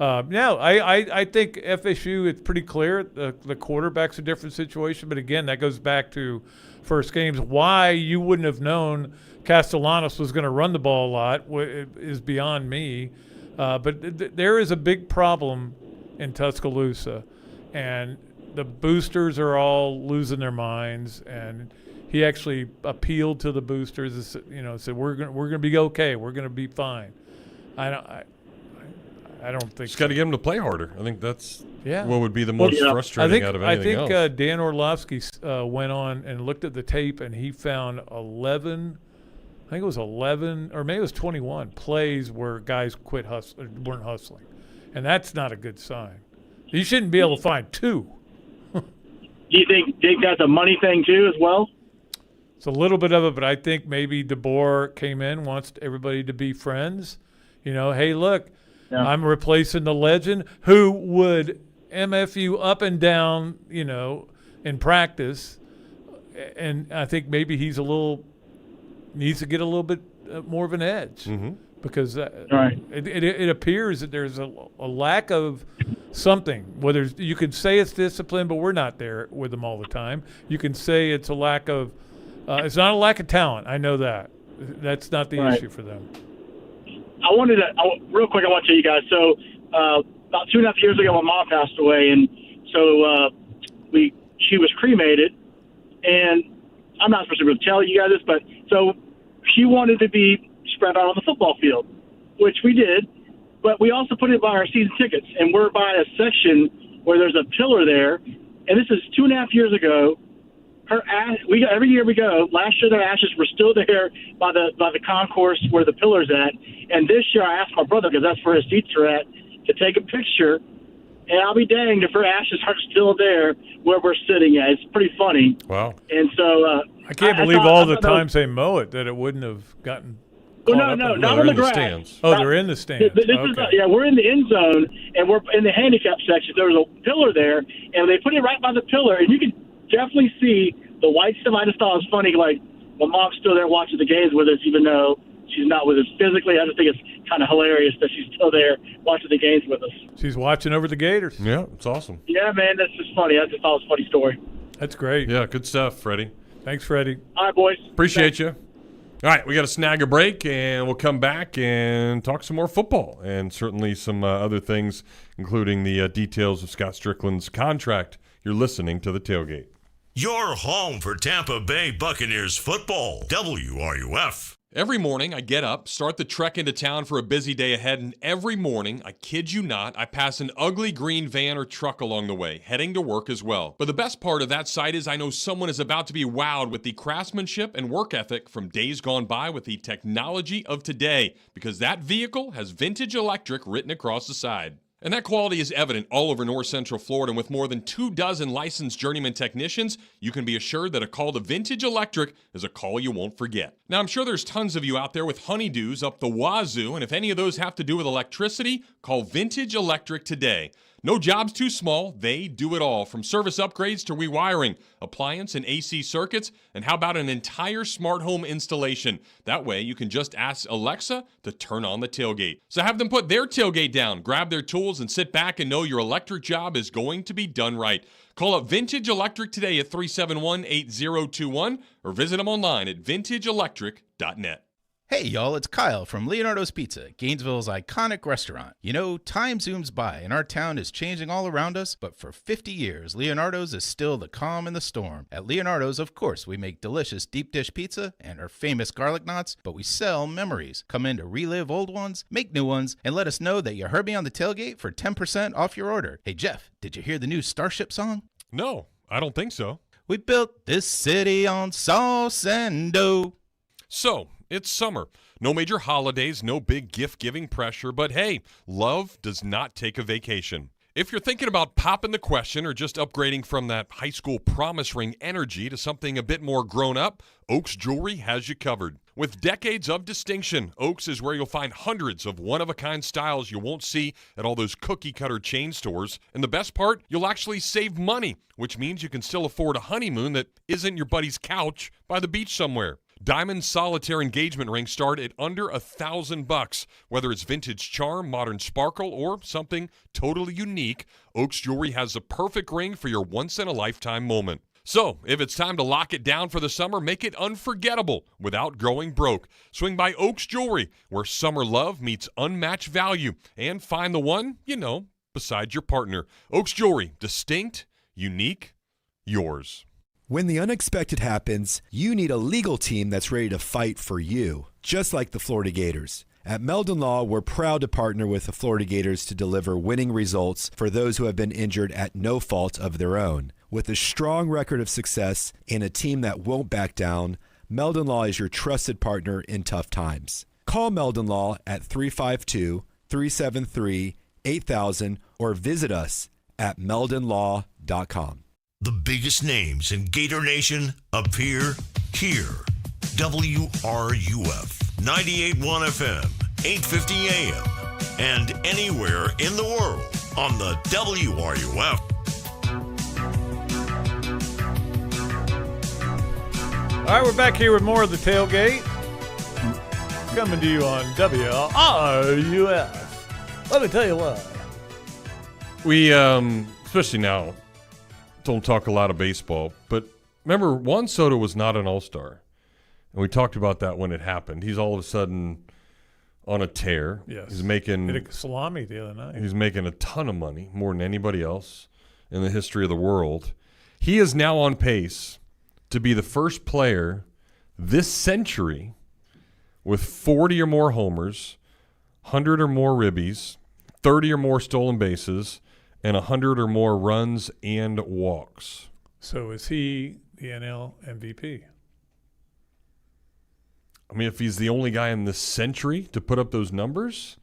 I think FSU, it's pretty clear the quarterback's a different situation. But, again, that goes back to first games. Why you wouldn't have known Castellanos was going to run the ball a lot is beyond me. But there is a big problem in Tuscaloosa, and the boosters are all losing their minds. And he actually appealed to the boosters, said we're going to be okay. We're going to be fine. I don't think just got to get him to play harder. I think that's what would be the most frustrating out of anything else. I think Dan Orlovsky went on and looked at the tape, and he found 11 – I think it was 11 or maybe it was 21 plays where guys weren't hustling. And that's not a good sign. You shouldn't be able to find 2. Do you think that's a money thing too as well? It's a little bit of it, but I think maybe DeBoer came in, wants everybody to be friends. Hey, look – I'm replacing the legend who would MF up and down, in practice. And I think maybe he's needs to get a little bit more of an edge because it appears that there's a lack of something. Whether you could say it's discipline, but we're not there with them all the time. You can say it's a lack of it's not a lack of talent. I know that. That's not the issue for them. Real quick, I want to tell you guys. So about 2.5 years ago, my mom passed away, and so she was cremated. And I'm not supposed to tell you guys this, but so she wanted to be spread out on the football field, which we did. But we also put it by our season tickets, and we're by a section where there's a pillar there. And this is 2.5 years ago. Every year we go. Last year their ashes were still there by the concourse where the pillar's at. And this year I asked my brother, because that's where his seats are at, to take a picture. And I'll be danged if her ashes are still there where we're sitting at. It's pretty funny. Wow. And so I can't believe all the times they mow it that it wouldn't have gotten. No, not on the grass. Stands. Oh, they're in the stands. We're in the end zone, and we're in the handicap section. There was a pillar there, and they put it right by the pillar, and you could definitely see the white stuff. I just thought it was funny. Like, my mom's still there watching the games with us, even though she's not with us physically. I just think it's kind of hilarious that she's still there watching the games with us. She's watching over the Gators. Yeah, it's awesome. Yeah, man, that's just funny. I just thought it was a funny story. That's great. Yeah, good stuff, Freddie. Thanks, Freddie. All right, boys. Appreciate you. All right, we got to snag a break, and we'll come back and talk some more football and certainly some other things, including the details of Scott Strickland's contract. You're listening to The Tailgate. Your home for Tampa Bay Buccaneers football. WRUF. Every morning I get up, start the trek into town for a busy day ahead, and every morning, I kid you not, I pass an ugly green van or truck along the way, heading to work as well. But the best part of that sight is I know someone is about to be wowed with the craftsmanship and work ethic from days gone by with the technology of today, because that vehicle has Vintage Electric written across the side. And that quality is evident all over North Central Florida, and with more than 24 licensed journeyman technicians, you can be assured that a call to Vintage Electric is a call you won't forget. Now, I'm sure there's tons of you out there with honeydews up the wazoo, and if any of those have to do with electricity, call Vintage Electric today. No job's too small, they do it all, from service upgrades to rewiring, appliance and AC circuits, and how about an entire smart home installation? That way you can just ask Alexa to turn on the tailgate. So have them put their tailgate down, grab their tools, and sit back and know your electric job is going to be done right. Call up Vintage Electric today at 371-8021 or visit them online at vintageelectric.net. Hey y'all, it's Kyle from Leonardo's Pizza, Gainesville's iconic restaurant. You know, time zooms by and our town is changing all around us, but for 50 years, Leonardo's is still the calm in the storm. At Leonardo's, of course, we make delicious deep dish pizza and our famous garlic knots, but we sell memories. Come in to relive old ones, make new ones, and let us know that you heard me on the tailgate for 10% off your order. Hey Jeff, did you hear the new Starship song? No, I don't think so. We built this city on sauce and dough. So, it's summer. No major holidays, no big gift-giving pressure, but hey, love does not take a vacation. If you're thinking about popping the question or just upgrading from that high school promise ring energy to something a bit more grown up, Oaks Jewelry has you covered. With decades of distinction, Oaks is where you'll find hundreds of one-of-a-kind styles you won't see at all those cookie-cutter chain stores. And the best part, you'll actually save money, which means you can still afford a honeymoon that isn't your buddy's couch by the beach somewhere. Diamond solitaire engagement rings start at under $1,000. Whether it's vintage charm, modern sparkle, or something totally unique, Oaks Jewelry has the perfect ring for your once-in-a-lifetime moment. So, if it's time to lock it down for the summer, make it unforgettable without going broke. Swing by Oaks Jewelry, where summer love meets unmatched value, and find the one, you know, beside your partner. Oaks Jewelry, distinct, unique, yours. When the unexpected happens, you need a legal team that's ready to fight for you, just like the Florida Gators. At Meldon Law, we're proud to partner with the Florida Gators to deliver winning results for those who have been injured at no fault of their own. With a strong record of success and a team that won't back down, Meldon Law is your trusted partner in tough times. Call Meldon Law at 352-373-8000 or visit us at meldonlaw.com. The biggest names in Gator Nation appear here. WRUF, 98.1 FM, 850 AM, and anywhere in the world on the WRUF. All right, we're back here with more of the tailgate. Coming to you on WRUF. Let me tell you what. We, especially now, don't talk a lot of baseball, but remember, Juan Soto was not an all-star. And we talked about that when it happened. He's all of a sudden on a tear. Yes. He's making hit a salami the other night. He's making a ton of money, more than anybody else in the history of the world. He is now on pace to be the first player this century with 40 or more homers, 100 or more ribbies, 30 or more stolen bases, and 100 or more runs and walks. So is he the NL MVP? I mean, if he's the only guy in this century to put up those numbers.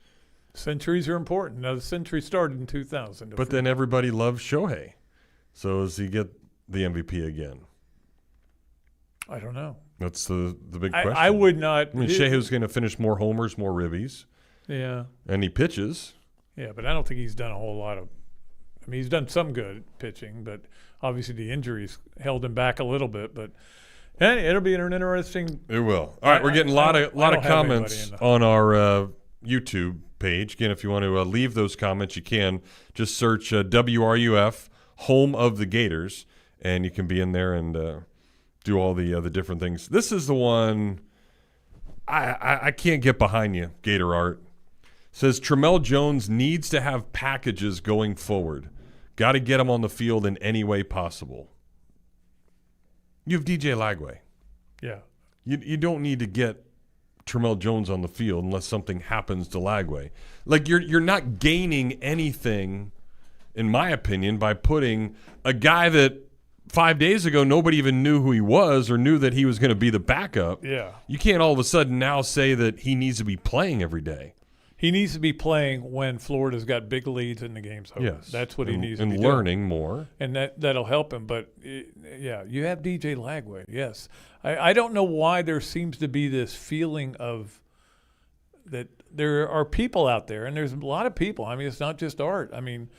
Centuries are important. Now, the century started in 2000. But then everybody loves Shohei. So does he get the MVP again? I don't know. That's the big question. I would not. I mean, Shohei's going to finish more homers, more ribbies. Yeah. And he pitches. Yeah, but I don't think he's done a whole lot of. I mean, he's done some good pitching, but obviously the injuries held him back a little bit. But And it'll be an interesting. It will. All right, we're getting a lot of comments on our YouTube page. Again, if you want to leave those comments, you can. Just search WRUF, home of the Gators, and you can be in there and do all the different things. This is the one I can't get behind you, Gator Art. Says Tramel Jones needs to have packages going forward. Got to get him on the field in any way possible. You have DJ Lagway. Yeah. You don't need to get Tramel Jones on the field unless something happens to Lagway. Like you're not gaining anything, in my opinion, by putting a guy that 5 days ago nobody even knew who he was or knew that he was going to be the backup. Yeah. You can't all of a sudden now say that he needs to be playing every day. He needs to be playing when Florida's got big leads in the game's over. Yes. That's what he needs to be doing. doing. And learning more. And that'll help him. But, yeah, you have DJ Lagway, yes. I don't know why there seems to be this feeling of that there are people out there, and there's a lot of people. I mean, it's not just Art. I mean,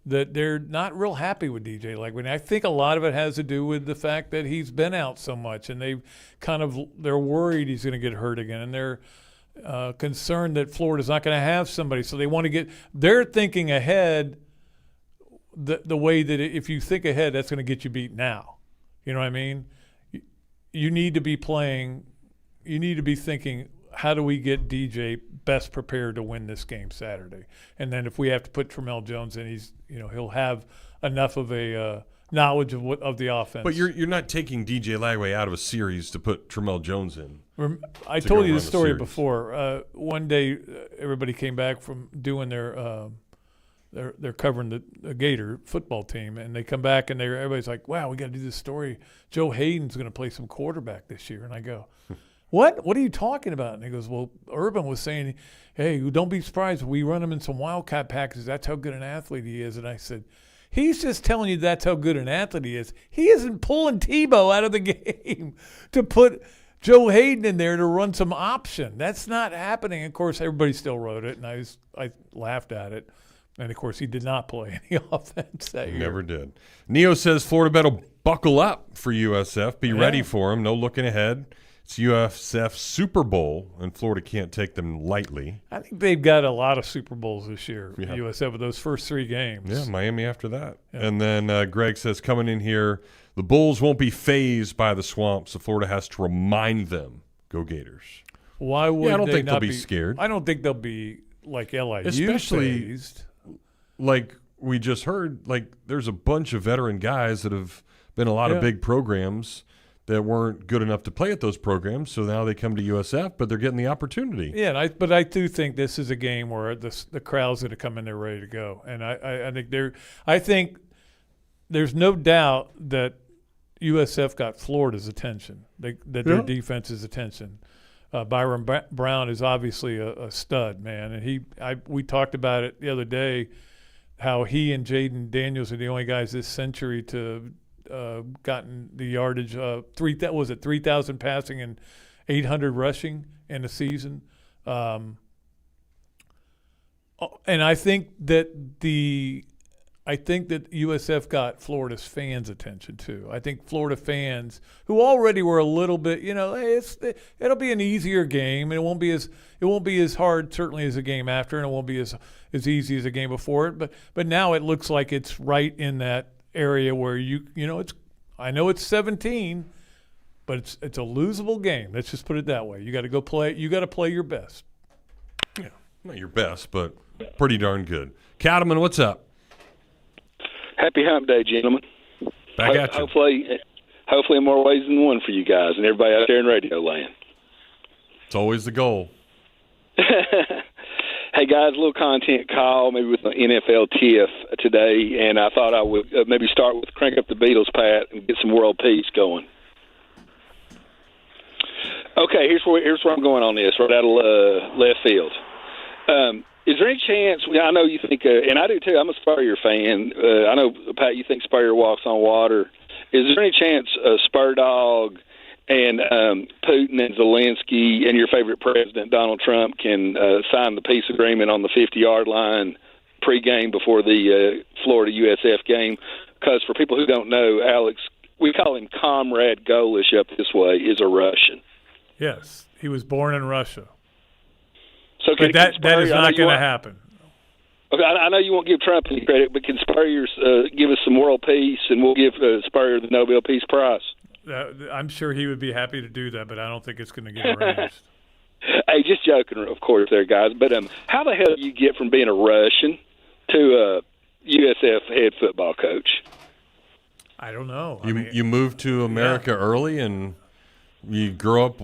that they're not real happy with DJ Lagway. I think a lot of it has to do with the fact that he's been out so much, and they're worried he's going to get hurt again, and they're concerned that Florida's not going to have somebody, so they want to get. They're thinking ahead, the way that if you think ahead, that's going to get you beat now. You know what I mean? You need to be playing. You need to be thinking, how do we get DJ best prepared to win this game Saturday? And then if we have to put Tramel Jones in, he'll have enough of a knowledge of the offense. But you're not taking DJ Lagway out of a series to put Tramel Jones in. I told you the story before. One day, everybody came back from doing they're covering the Gator football team, and they come back and everybody's like, "Wow, we got to do this story. Joe Hayden's going to play some quarterback this year." And I go, What? What are you talking about? And he goes, well, Urban was saying, hey, don't be surprised if we run him in some Wildcat packages. That's how good an athlete he is. And I said, he's just telling you that's how good an athlete he is. He isn't pulling Tebow out of the game to put Joe Hayden in there to run some option. That's not happening. Of course, everybody still wrote it, and I laughed at it. And, of course, he did not play any offense that year. Never did. Neo says Florida better buckle up for USF. Be ready for him. No looking ahead. It's USF Super Bowl, and Florida can't take them lightly. I think they've got a lot of Super Bowls this year, USF, with those first three games. Yeah, Miami after that. Yeah. And then Greg says, coming in here, the Bulls won't be fazed by the swamp, so Florida has to remind them, go Gators. Why would I don't they think they'll not be scared. I don't think they'll be like LIU Especially, phased. Like we just heard, like there's a bunch of veteran guys that have been a lot of big programs that weren't good enough to play at those programs, so now they come to USF, but they're getting the opportunity. Yeah, but I do think this is a game where the crowd's going to come in there ready to go, and I think there's no doubt that USF got Florida's attention, their defense's attention. Byron Brown is obviously a stud, man, and we talked about it the other day, how he and Jaden Daniels are the only guys this century to gotten the yardage. 3,000 passing and 800 rushing in a season. And I think that USF got Florida's fans' attention too. I think Florida fans who already were a little bit, hey, it'll be an easier game, and it won't be as hard certainly as the game after, and it won't be as easy as the game before it. But now it looks like it's right in that area where I know it's 17, but it's a losable game. Let's just put it that way. You got to go play. You got to play your best. Yeah, not your best, but pretty darn good. Cattleman, what's up? Happy Hump Day, gentlemen. Back at you. Hopefully in more ways than one for you guys and everybody out there in radio land. It's always the goal. Hey, guys, a little content call, maybe with an NFL TIFF today, and I thought I would maybe start with Crank Up the Beatles, Pat, and get some world peace going. Okay, here's where I'm going on this, right out of left field. Is there any chance, I know you think, and I do too, I'm a Spurrier fan. I know, Pat, you think Spurrier walks on water. Is there any chance Spur Dog and Putin and Zelensky and your favorite president, Donald Trump, can sign the peace agreement on the 50-yard line pregame before the Florida USF game? Because for people who don't know, Alex, we call him Comrade Golish up this way, is a Russian. Yes, he was born in Russia. So but that is not going to happen. Okay, I know you won't give Trump any credit, but can Spurrier give us some world peace, and we'll give Spurrier the Nobel Peace Prize? I'm sure he would be happy to do that, but I don't think it's going to get arranged. Hey, just joking, of course, there, guys. But how the hell do you get from being a Russian to a USF head football coach? I don't know. You moved to America early, and you grow up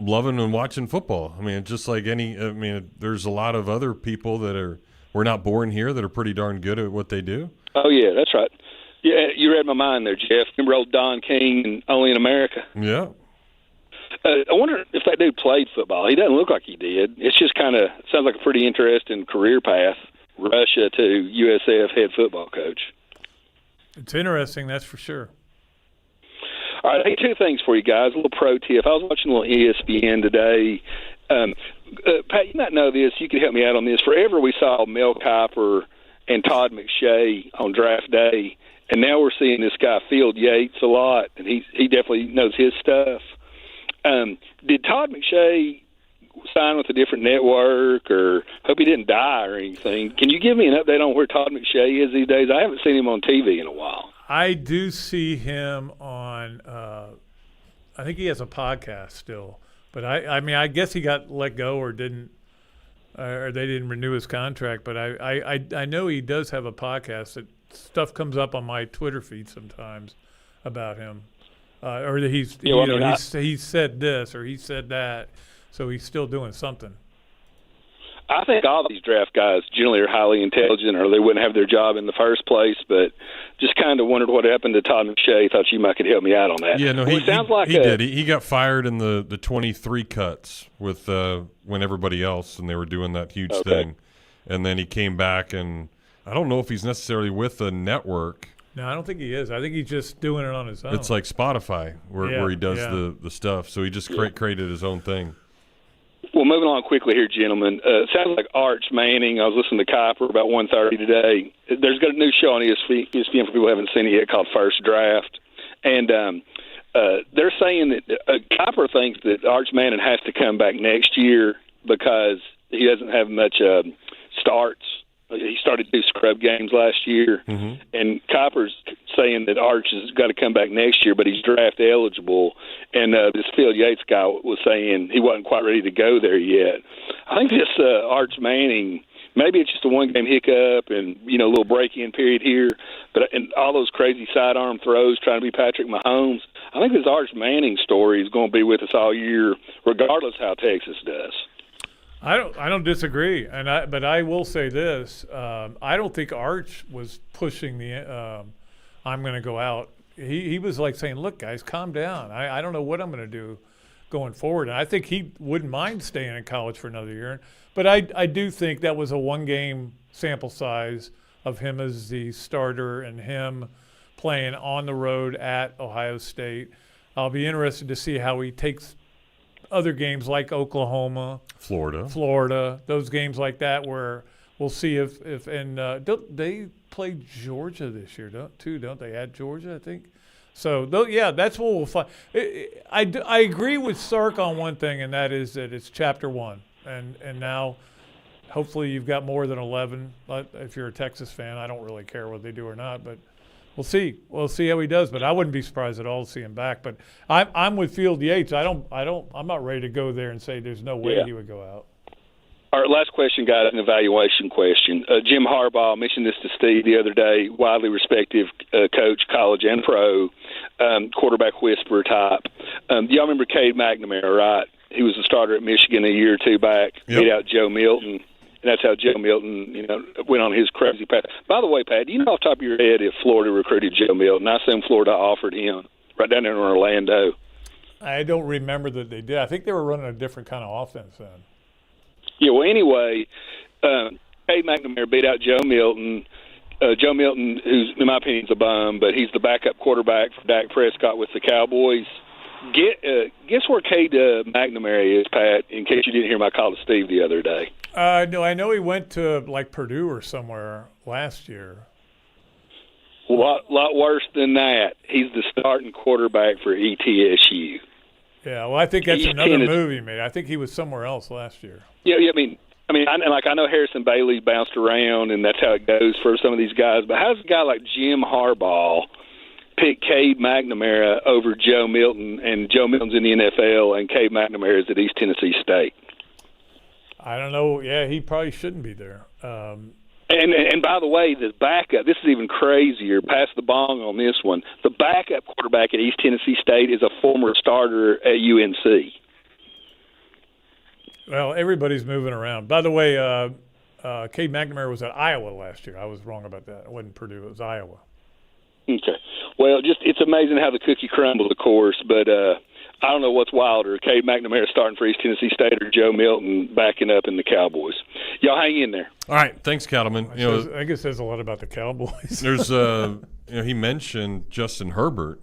loving and watching football. I mean, just like there's a lot of other people that were not born here that are pretty darn good at what they do. Oh, yeah, that's right. Yeah, you read my mind there, Jeff. Remember old Don King and Only in America? Yeah. I wonder if that dude played football. He doesn't look like he did. It's just sounds like a pretty interesting career path, Russia to USF head football coach. It's interesting, that's for sure. All right, hey, two things for you guys. A little pro tip. I was watching a little ESPN today. Pat, you might know this. You could help me out on this. Forever we saw Mel Kiper and Todd McShay on draft day, and now we're seeing this guy Field Yates a lot, and he definitely knows his stuff. Did Todd McShay sign with a different network, or hope he didn't die or anything? Can you give me an update on where Todd McShay is these days? I haven't seen him on TV in a while. I do see him on I think he has a podcast still. But I guess he got let go or didn't, or they didn't renew his contract. But I know he does have a podcast. That stuff comes up on my Twitter feed sometimes about him, or that he said this or he said that, so he's still doing something. I think all these draft guys generally are highly intelligent, or they wouldn't have their job in the first place. But just kind of wondered what happened to Todd McShay. Thought you might could help me out on that. Yeah, no, he did. He got fired in the 23 cuts with when everybody else, and they were doing that huge thing. And then he came back, and I don't know if he's necessarily with a network. No, I don't think he is. I think he's just doing it on his own. It's like Spotify, where he does the stuff. So he just created his own thing. Well, moving on quickly here, gentlemen. It sounds like Arch Manning. I was listening to Kiper about 1:30 today. There's got a new show on ESPN for people who haven't seen it yet called First Draft. And they're saying that Kiper thinks that Arch Manning has to come back next year because he doesn't have much starts. He started 2 scrub games last year. Mm-hmm. And Kiper's saying that Arch has got to come back next year, but he's draft eligible. And this Field Yates guy was saying he wasn't quite ready to go there yet. I think this Arch Manning, maybe it's just a one-game hiccup and, a little break-in period here, but and all those crazy sidearm throws trying to be Patrick Mahomes, I think this Arch Manning story is going to be with us all year, regardless how Texas does. I don't disagree, but I will say this: I don't think Arch was pushing the I'm going to go out. He was like saying, "Look, guys, calm down. I don't know what I'm going to do going forward." And I think he wouldn't mind staying in college for another year. But I do think that was a one-game sample size of him as the starter and him playing on the road at Ohio State. I'll be interested to see how he takes other games like Oklahoma, Florida, those games like that where we'll see if don't they play Georgia this year, don't they? At Georgia, I think. So, that's what we'll find. I agree with Sark on one thing, and that is that it's Chapter 1. And now hopefully you've got more than 11. If you're a Texas fan, I don't really care what they do or not, but we'll see. We'll see how he does, but I wouldn't be surprised at all to see him back. But I'm with Field Yates. I'm not ready to go there and say there's no way he would go out. All right, last question, guys, an evaluation question. Jim Harbaugh, mentioned this to Steve the other day, widely respected coach, college and pro, quarterback whisperer type. Y'all remember Cade McNamara, right? He was a starter at Michigan a year or two back, beat out Joe Milton. And that's how Joe Milton, went on his crazy path. By the way, Pat, do you know off the top of your head if Florida recruited Joe Milton? I assume Florida offered him right down there in Orlando. I don't remember that they did. I think they were running a different kind of offense then. Yeah, well, anyway, Cade McNamara beat out Joe Milton. Joe Milton, who's, in my opinion, is a bum, but he's the backup quarterback for Dak Prescott with the Cowboys. Guess where Cade McNamara is, Pat, in case you didn't hear my call to Steve the other day. No, I know he went to, Purdue or somewhere last year. lot worse than that. He's the starting quarterback for ETSU. Yeah, well, I think that's another move he made. I think he was somewhere else last year. Yeah. I know Harrison Bailey bounced around, and that's how it goes for some of these guys. But how does a guy like Jim Harbaugh pick Cade McNamara over Joe Milton, and Joe Milton's in the NFL, and Cade McNamara is at East Tennessee State? I don't know. Yeah, he probably shouldn't be there. And by the way, the backup, this is even crazier, pass the bong on this one. The backup quarterback at East Tennessee State is a former starter at UNC. Well, everybody's moving around. By the way, Cade McNamara was at Iowa last year. I was wrong about that. It wasn't Purdue. It was Iowa. Okay. Well, it's amazing how the cookie crumbled, of course, but I don't know what's wilder, Cade McNamara starting for East Tennessee State or Joe Milton backing up in the Cowboys. Y'all hang in there. All right. Thanks, Cattleman. I think it says a lot about the Cowboys. There's, he mentioned Justin Herbert,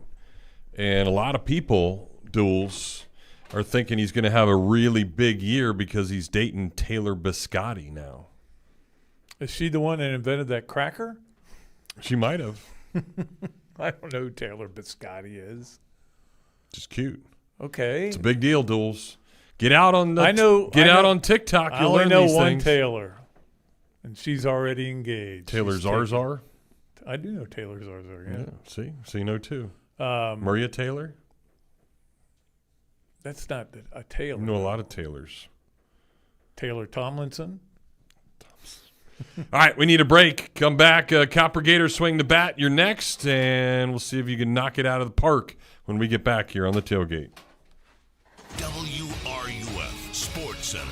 and a lot of people, Duels, are thinking he's going to have a really big year because he's dating Taylor Biscotti now. Is she the one that invented that cracker? She might have. I don't know who Taylor Biscotti is. Just cute. Okay. It's a big deal, Duels. Get out on the out on TikTok. You'll learn these things. I only know one Taylor, and she's already engaged. Taylor Zarzar? I do know Taylor Zarzar, yeah. See? So you know two. Maria Taylor? That's not a Taylor. You know a lot of Taylors. Taylor Tomlinson? All right, we need a break. Come back. Copper Gator swing the bat. You're next, and we'll see if you can knock it out of the park when we get back here on the Tailgate. WRUF Sports Center.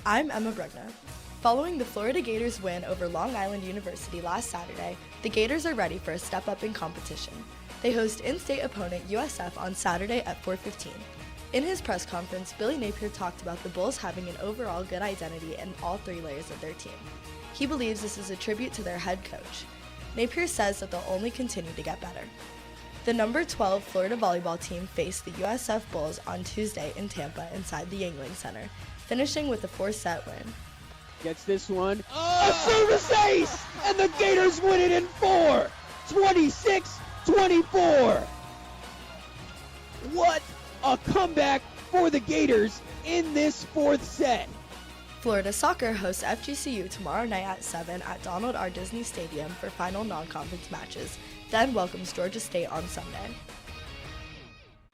I'm Emma Brugna. Following the Florida Gators win over Long Island University last Saturday, the Gators are ready for a step up in competition. They host in-state opponent USF on Saturday at 4:15. In his press conference, Billy Napier talked about the Bulls having an overall good identity in all three layers of their team. He believes this is a tribute to their head coach. Napier says that they'll only continue to get better. The number 12 Florida volleyball team faced the USF Bulls on Tuesday in Tampa inside the Yingling Center, finishing with a 4-set win. Gets this one. A service ace! And the Gators win it in 4! 26-24! What a comeback for the Gators in this fourth set. Florida Soccer hosts FGCU tomorrow night at 7 at Donald R. Disney Stadium for final non-conference matches, then welcomes Georgia State on Sunday.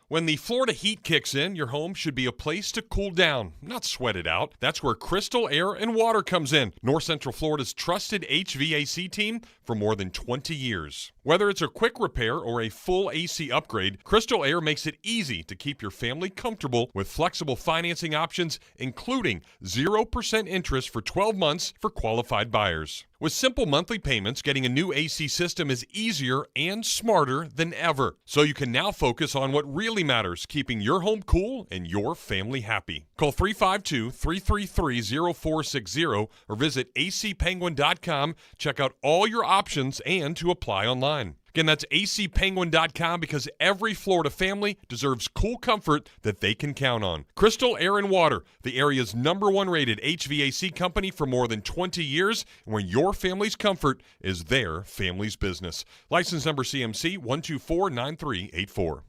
When the Florida heat kicks in, your home should be a place to cool down, not sweat it out. That's where Crystal Air and Water comes in, North Central Florida's trusted HVAC team for more than 20 years. Whether it's a quick repair or a full AC upgrade, Crystal Air makes it easy to keep your family comfortable with flexible financing options, including 0% interest for 12 months for qualified buyers. With simple monthly payments, getting a new AC system is easier and smarter than ever. So you can now focus on what really matters, keeping your home cool and your family happy. Call 352-333-0460 or visit acpenguin.com. Check out all your options and to apply online. Again, that's acpenguin.com because every Florida family deserves cool comfort that they can count on. Crystal Air and Water, the area's #1 rated HVAC company for more than 20 years, where your family's comfort is their family's business. License number CMC 1249384.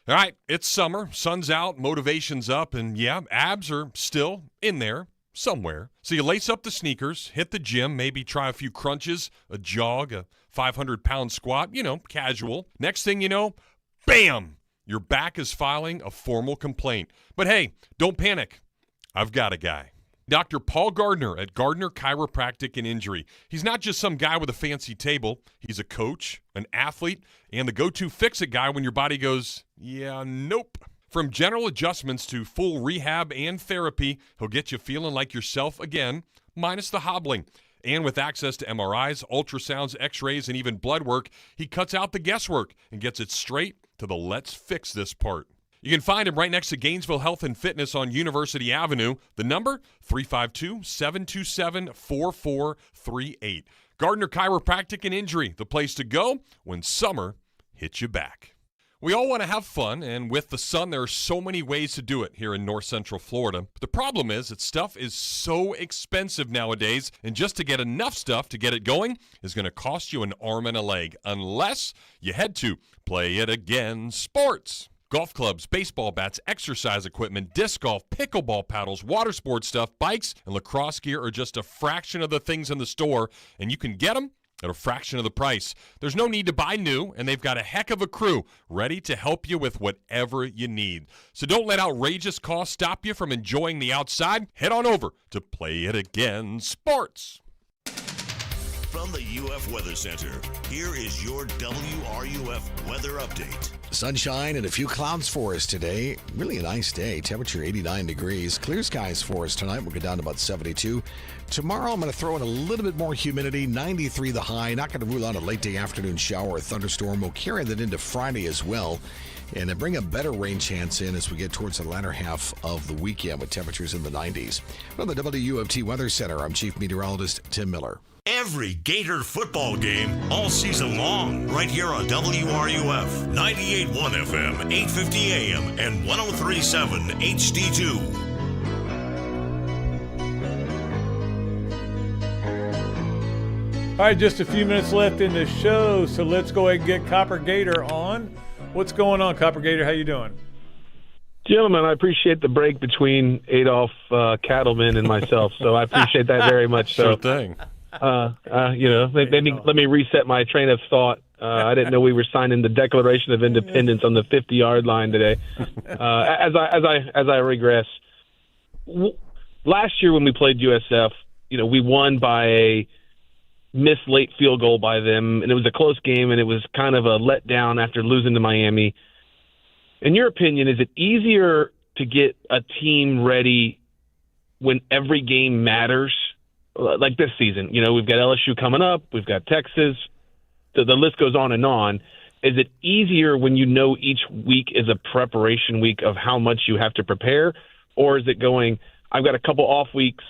All right, it's summer, sun's out, motivation's up, and yeah, abs are still in there somewhere. So you lace up the sneakers, hit the gym, maybe try a few crunches, a jog, a 500-pound squat, casual. Next thing you know, bam, your back is filing a formal complaint. But hey, don't panic. I've got a guy. Dr. Paul Gardner at Gardner Chiropractic and Injury. He's not just some guy with a fancy table. He's a coach, an athlete, and the go-to fix-it guy when your body goes, yeah, nope. From general adjustments to full rehab and therapy, he'll get you feeling like yourself again, minus the hobbling. And with access to MRIs, ultrasounds, x-rays, and even blood work, he cuts out the guesswork and gets it straight to the let's fix this part. You can find him right next to Gainesville Health and Fitness on University Avenue. The number, 352-727-4438. Gardner Chiropractic and Injury, the place to go when summer hits you back. We all want to have fun, and with the sun, there are so many ways to do it here in North Central Florida. But the problem is that stuff is so expensive nowadays, and just to get enough stuff to get it going is going to cost you an arm and a leg, unless you head to Play It Again Sports. Golf clubs, baseball bats, exercise equipment, disc golf, pickleball paddles, water sports stuff, bikes, and lacrosse gear are just a fraction of the things in the store, and you can get them at a fraction of the price. There's no need to buy new, and they've got a heck of a crew ready to help you with whatever you need. So don't let outrageous costs stop you from enjoying the outside. Head on over to Play It Again Sports. From the UF Weather Center, here is your WRUF weather update. Sunshine and a few clouds for us today. Really a nice day. Temperature 89 degrees. Clear skies for us tonight. We'll go down to about 72. Tomorrow I'm going to throw in a little bit more humidity. 93 the high. Not going to rule out a late day afternoon shower or thunderstorm. We'll carry that into Friday as well. And bring a better rain chance in as we get towards the latter half of the weekend with temperatures in the 90s. From the WFT Weather Center, I'm Chief Meteorologist Tim Miller. Every Gator football game all season long, right here on WRUF 98.1 FM, 850 AM, and 103.7 HD2. All right, just a few minutes left in the show, so let's go ahead and get Copper Gator on. What's going on, Copper Gator? How you doing? Gentlemen, I appreciate the break between Adolph Cattleman and myself, so I appreciate that very much. Sure thing. Let me reset my train of thought. I didn't know we were signing the Declaration of Independence on the 50-yard line today. As I regress, last year when we played USF, we won by a missed late field goal by them, and it was a close game, and it was kind of a letdown after losing to Miami. In your opinion, is it easier to get a team ready when every game matters? Like this season, we've got LSU coming up, we've got Texas, the list goes on and on. Is it easier when you know each week is a preparation week of how much you have to prepare? Or is it going, I've got a couple off weeks,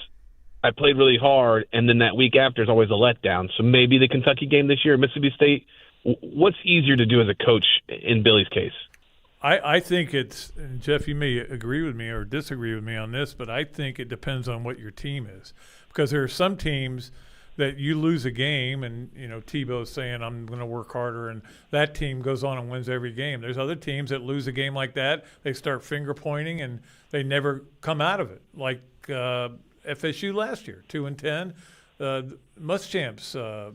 I played really hard, and then that week after is always a letdown? So maybe the Kentucky game this year, Mississippi State, what's easier to do as a coach in Billy's case? I think it's, and Jeff, you may agree with me or disagree with me on this, but I think it depends on what your team is. Because there are some teams that you lose a game and, Tebow's saying, I'm going to work harder, and that team goes on and wins every game. There's other teams that lose a game like that. They start finger pointing and they never come out of it. Like FSU last year, 2-10. Muschamps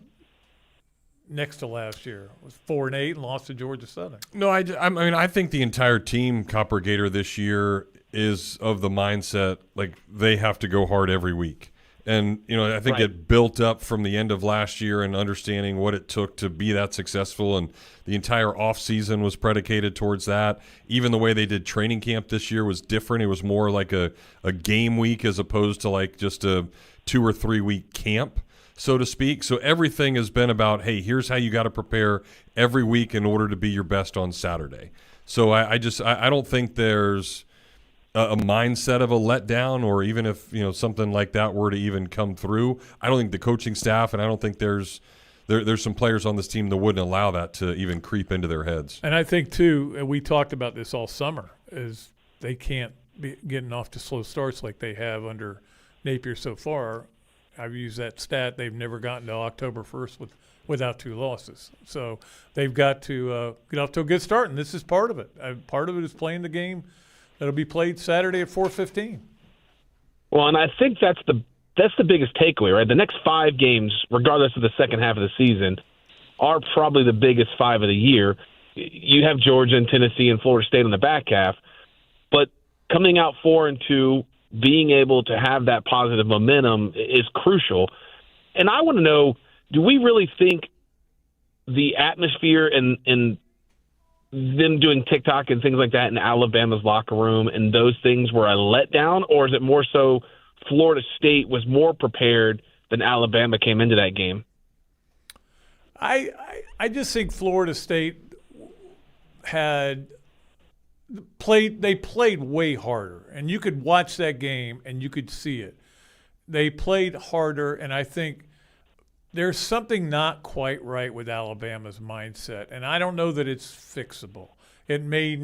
next to last year was 4-8 and lost to Georgia Southern. No, I think the entire team, Copper Gator, this year is of the mindset like they have to go hard every week. And, I think it built up from the end of last year and understanding what it took to be that successful. And the entire offseason was predicated towards that. Even the way they did training camp this year was different. It was more like a game week as opposed to like just a 2 or 3 week camp, so to speak. So everything has been about, hey, here's how you got to prepare every week in order to be your best on Saturday. So I don't think there's a mindset of a letdown, or even if something like that were to even come through, I don't think the coaching staff, and I don't think there's some players on this team that wouldn't allow that to even creep into their heads. And I think too, and we talked about this all summer, is they can't be getting off to slow starts like they have under Napier so far. I've used that stat. They've never gotten to October 1st without 2 losses. So they've got to get off to a good start, and this is part of it. Part of it is playing the game that'll be played Saturday at 4:15. Well, and I think that's the biggest takeaway, right? The next 5 games, regardless of the second half of the season, are probably the biggest 5 of the year. You have Georgia and Tennessee and Florida State on the back half, but coming out 4-2, being able to have that positive momentum is crucial. And I want to know, do we really think the atmosphere and them doing TikTok and things like that in Alabama's locker room and those things were a letdown, or is it more so Florida State was more prepared than Alabama came into that game? I just think Florida State played way harder, and you could watch that game and you could see it. They played harder, and I think there's something not quite right with Alabama's mindset, and I don't know that it's fixable. you may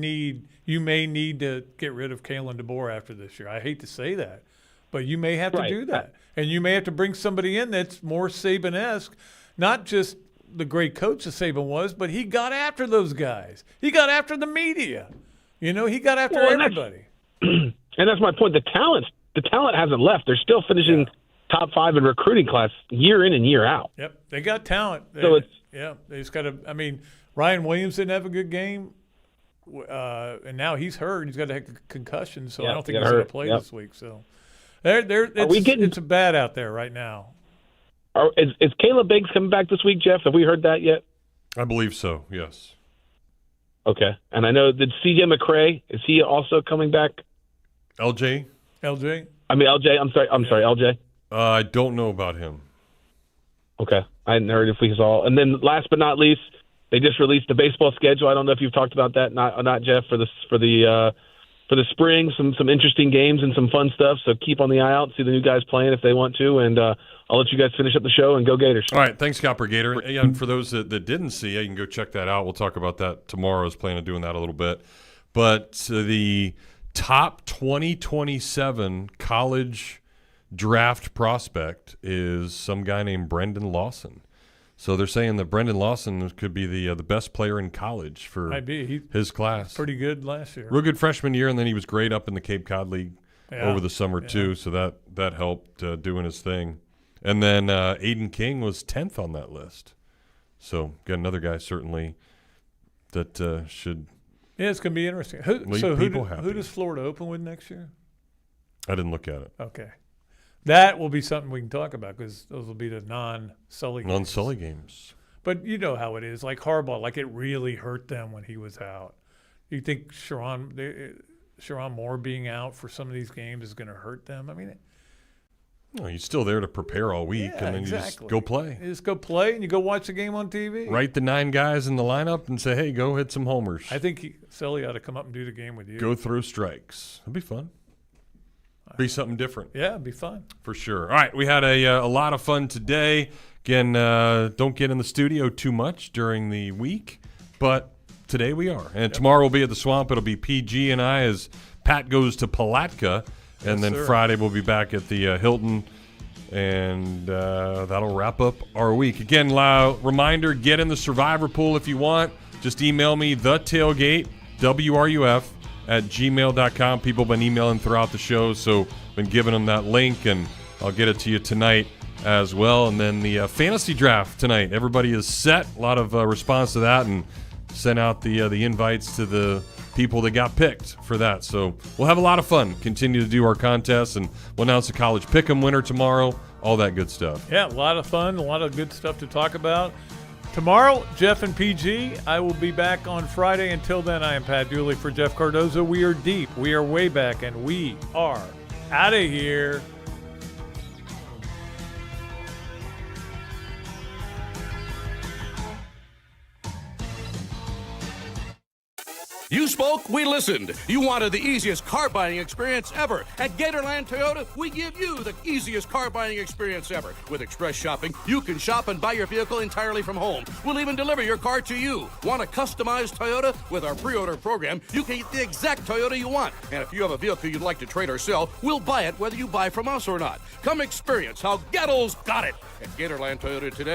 need to get rid of Kalen DeBoer after this year. I hate to say that, but you may have to do that. And you may have to bring somebody in that's more Saban-esque, not just the great coach that Saban was, but he got after those guys. He got after the media. He got after everybody. And that's my point. The talent hasn't left. They're still finishing top 5 in recruiting class year in and year out. Yep, they got talent. So they just got to. I mean, Ryan Williams didn't have a good game, and now he's hurt. He's got a concussion, so I don't think he's going to play this week. So, it's bad out there right now. Is Caleb Banks coming back this week, Jeff? Have we heard that yet? I believe so. Yes. Okay, and I know did CJ McCray, is he also coming back? LJ. I mean LJ. I'm sorry, LJ. I don't know about him. Okay, I hadn't heard if we saw. And then last but not least, they just released the baseball schedule. I don't know if you've talked about that, not Jeff, for the spring. Some interesting games and some fun stuff. So keep on the eye out, see the new guys playing if they want to, and I'll let you guys finish up the show and go Gators. All right, thanks, Copper Gator. And for those that didn't see it, you can go check that out. We'll talk about that tomorrow. I was planning on doing that a little bit. But the top 2027 college draft prospect is some guy named Brendan Lawson. So they're saying that Brendan Lawson could be the best player in college for his class. Pretty good last year. Real good freshman year, and then he was great up in the Cape Cod League over the summer too. So that helped doing his thing. And then Aiden King was 10th on that list. So got another guy certainly that should. Yeah, it's going to be interesting. Who does Florida open with next year? I didn't look at it. Okay. That will be something we can talk about because those will be the non-Sully games. Non-Sully games. But you know how it is. Like Harbaugh, like it really hurt them when he was out. You think Sharon Moore being out for some of these games is going to hurt them? I mean, no, he's still there to prepare all week, and then you just go play. You just go play, and you go watch the game on TV. Write the 9 guys in the lineup and say, hey, go hit some homers. I think Sully ought to come up and do the game with you. Go throw strikes. It'd be fun. Be something different. Yeah, it'd be fun. For sure. All right, we had a lot of fun today. Again, don't get in the studio too much during the week, but today we are. And tomorrow we'll be at the Swamp. It'll be PG and I as Pat goes to Palatka. And then Friday we'll be back at the Hilton, and that'll wrap up our week. Again, reminder, get in the Survivor pool if you want. Just email me, thetailgate, WRUF, @gmail.com. People have been emailing throughout the show, so been giving them that link, and I'll get it to you tonight as well. And then the fantasy draft tonight. Everybody is set. A lot of response to that, and sent out the invites to the people that got picked for that. So we'll have a lot of fun. Continue to do our contests, and we'll announce the college pick'em winner tomorrow. All that good stuff. Yeah, a lot of fun, a lot of good stuff to talk about. Tomorrow, Jeff and PG. I will be back on Friday. Until then, I am Pat Dooley for Jeff Cardozo. We are deep. We are way back, and we are out of here. You spoke, we listened. You wanted the easiest car buying experience ever. At Gatorland Toyota, we give you the easiest car buying experience ever. With Express Shopping, you can shop and buy your vehicle entirely from home. We'll even deliver your car to you. Want a customized Toyota? With our pre-order program, you can get the exact Toyota you want. And if you have a vehicle you'd like to trade or sell, we'll buy it whether you buy from us or not. Come experience how Gators got it at Gatorland Toyota today.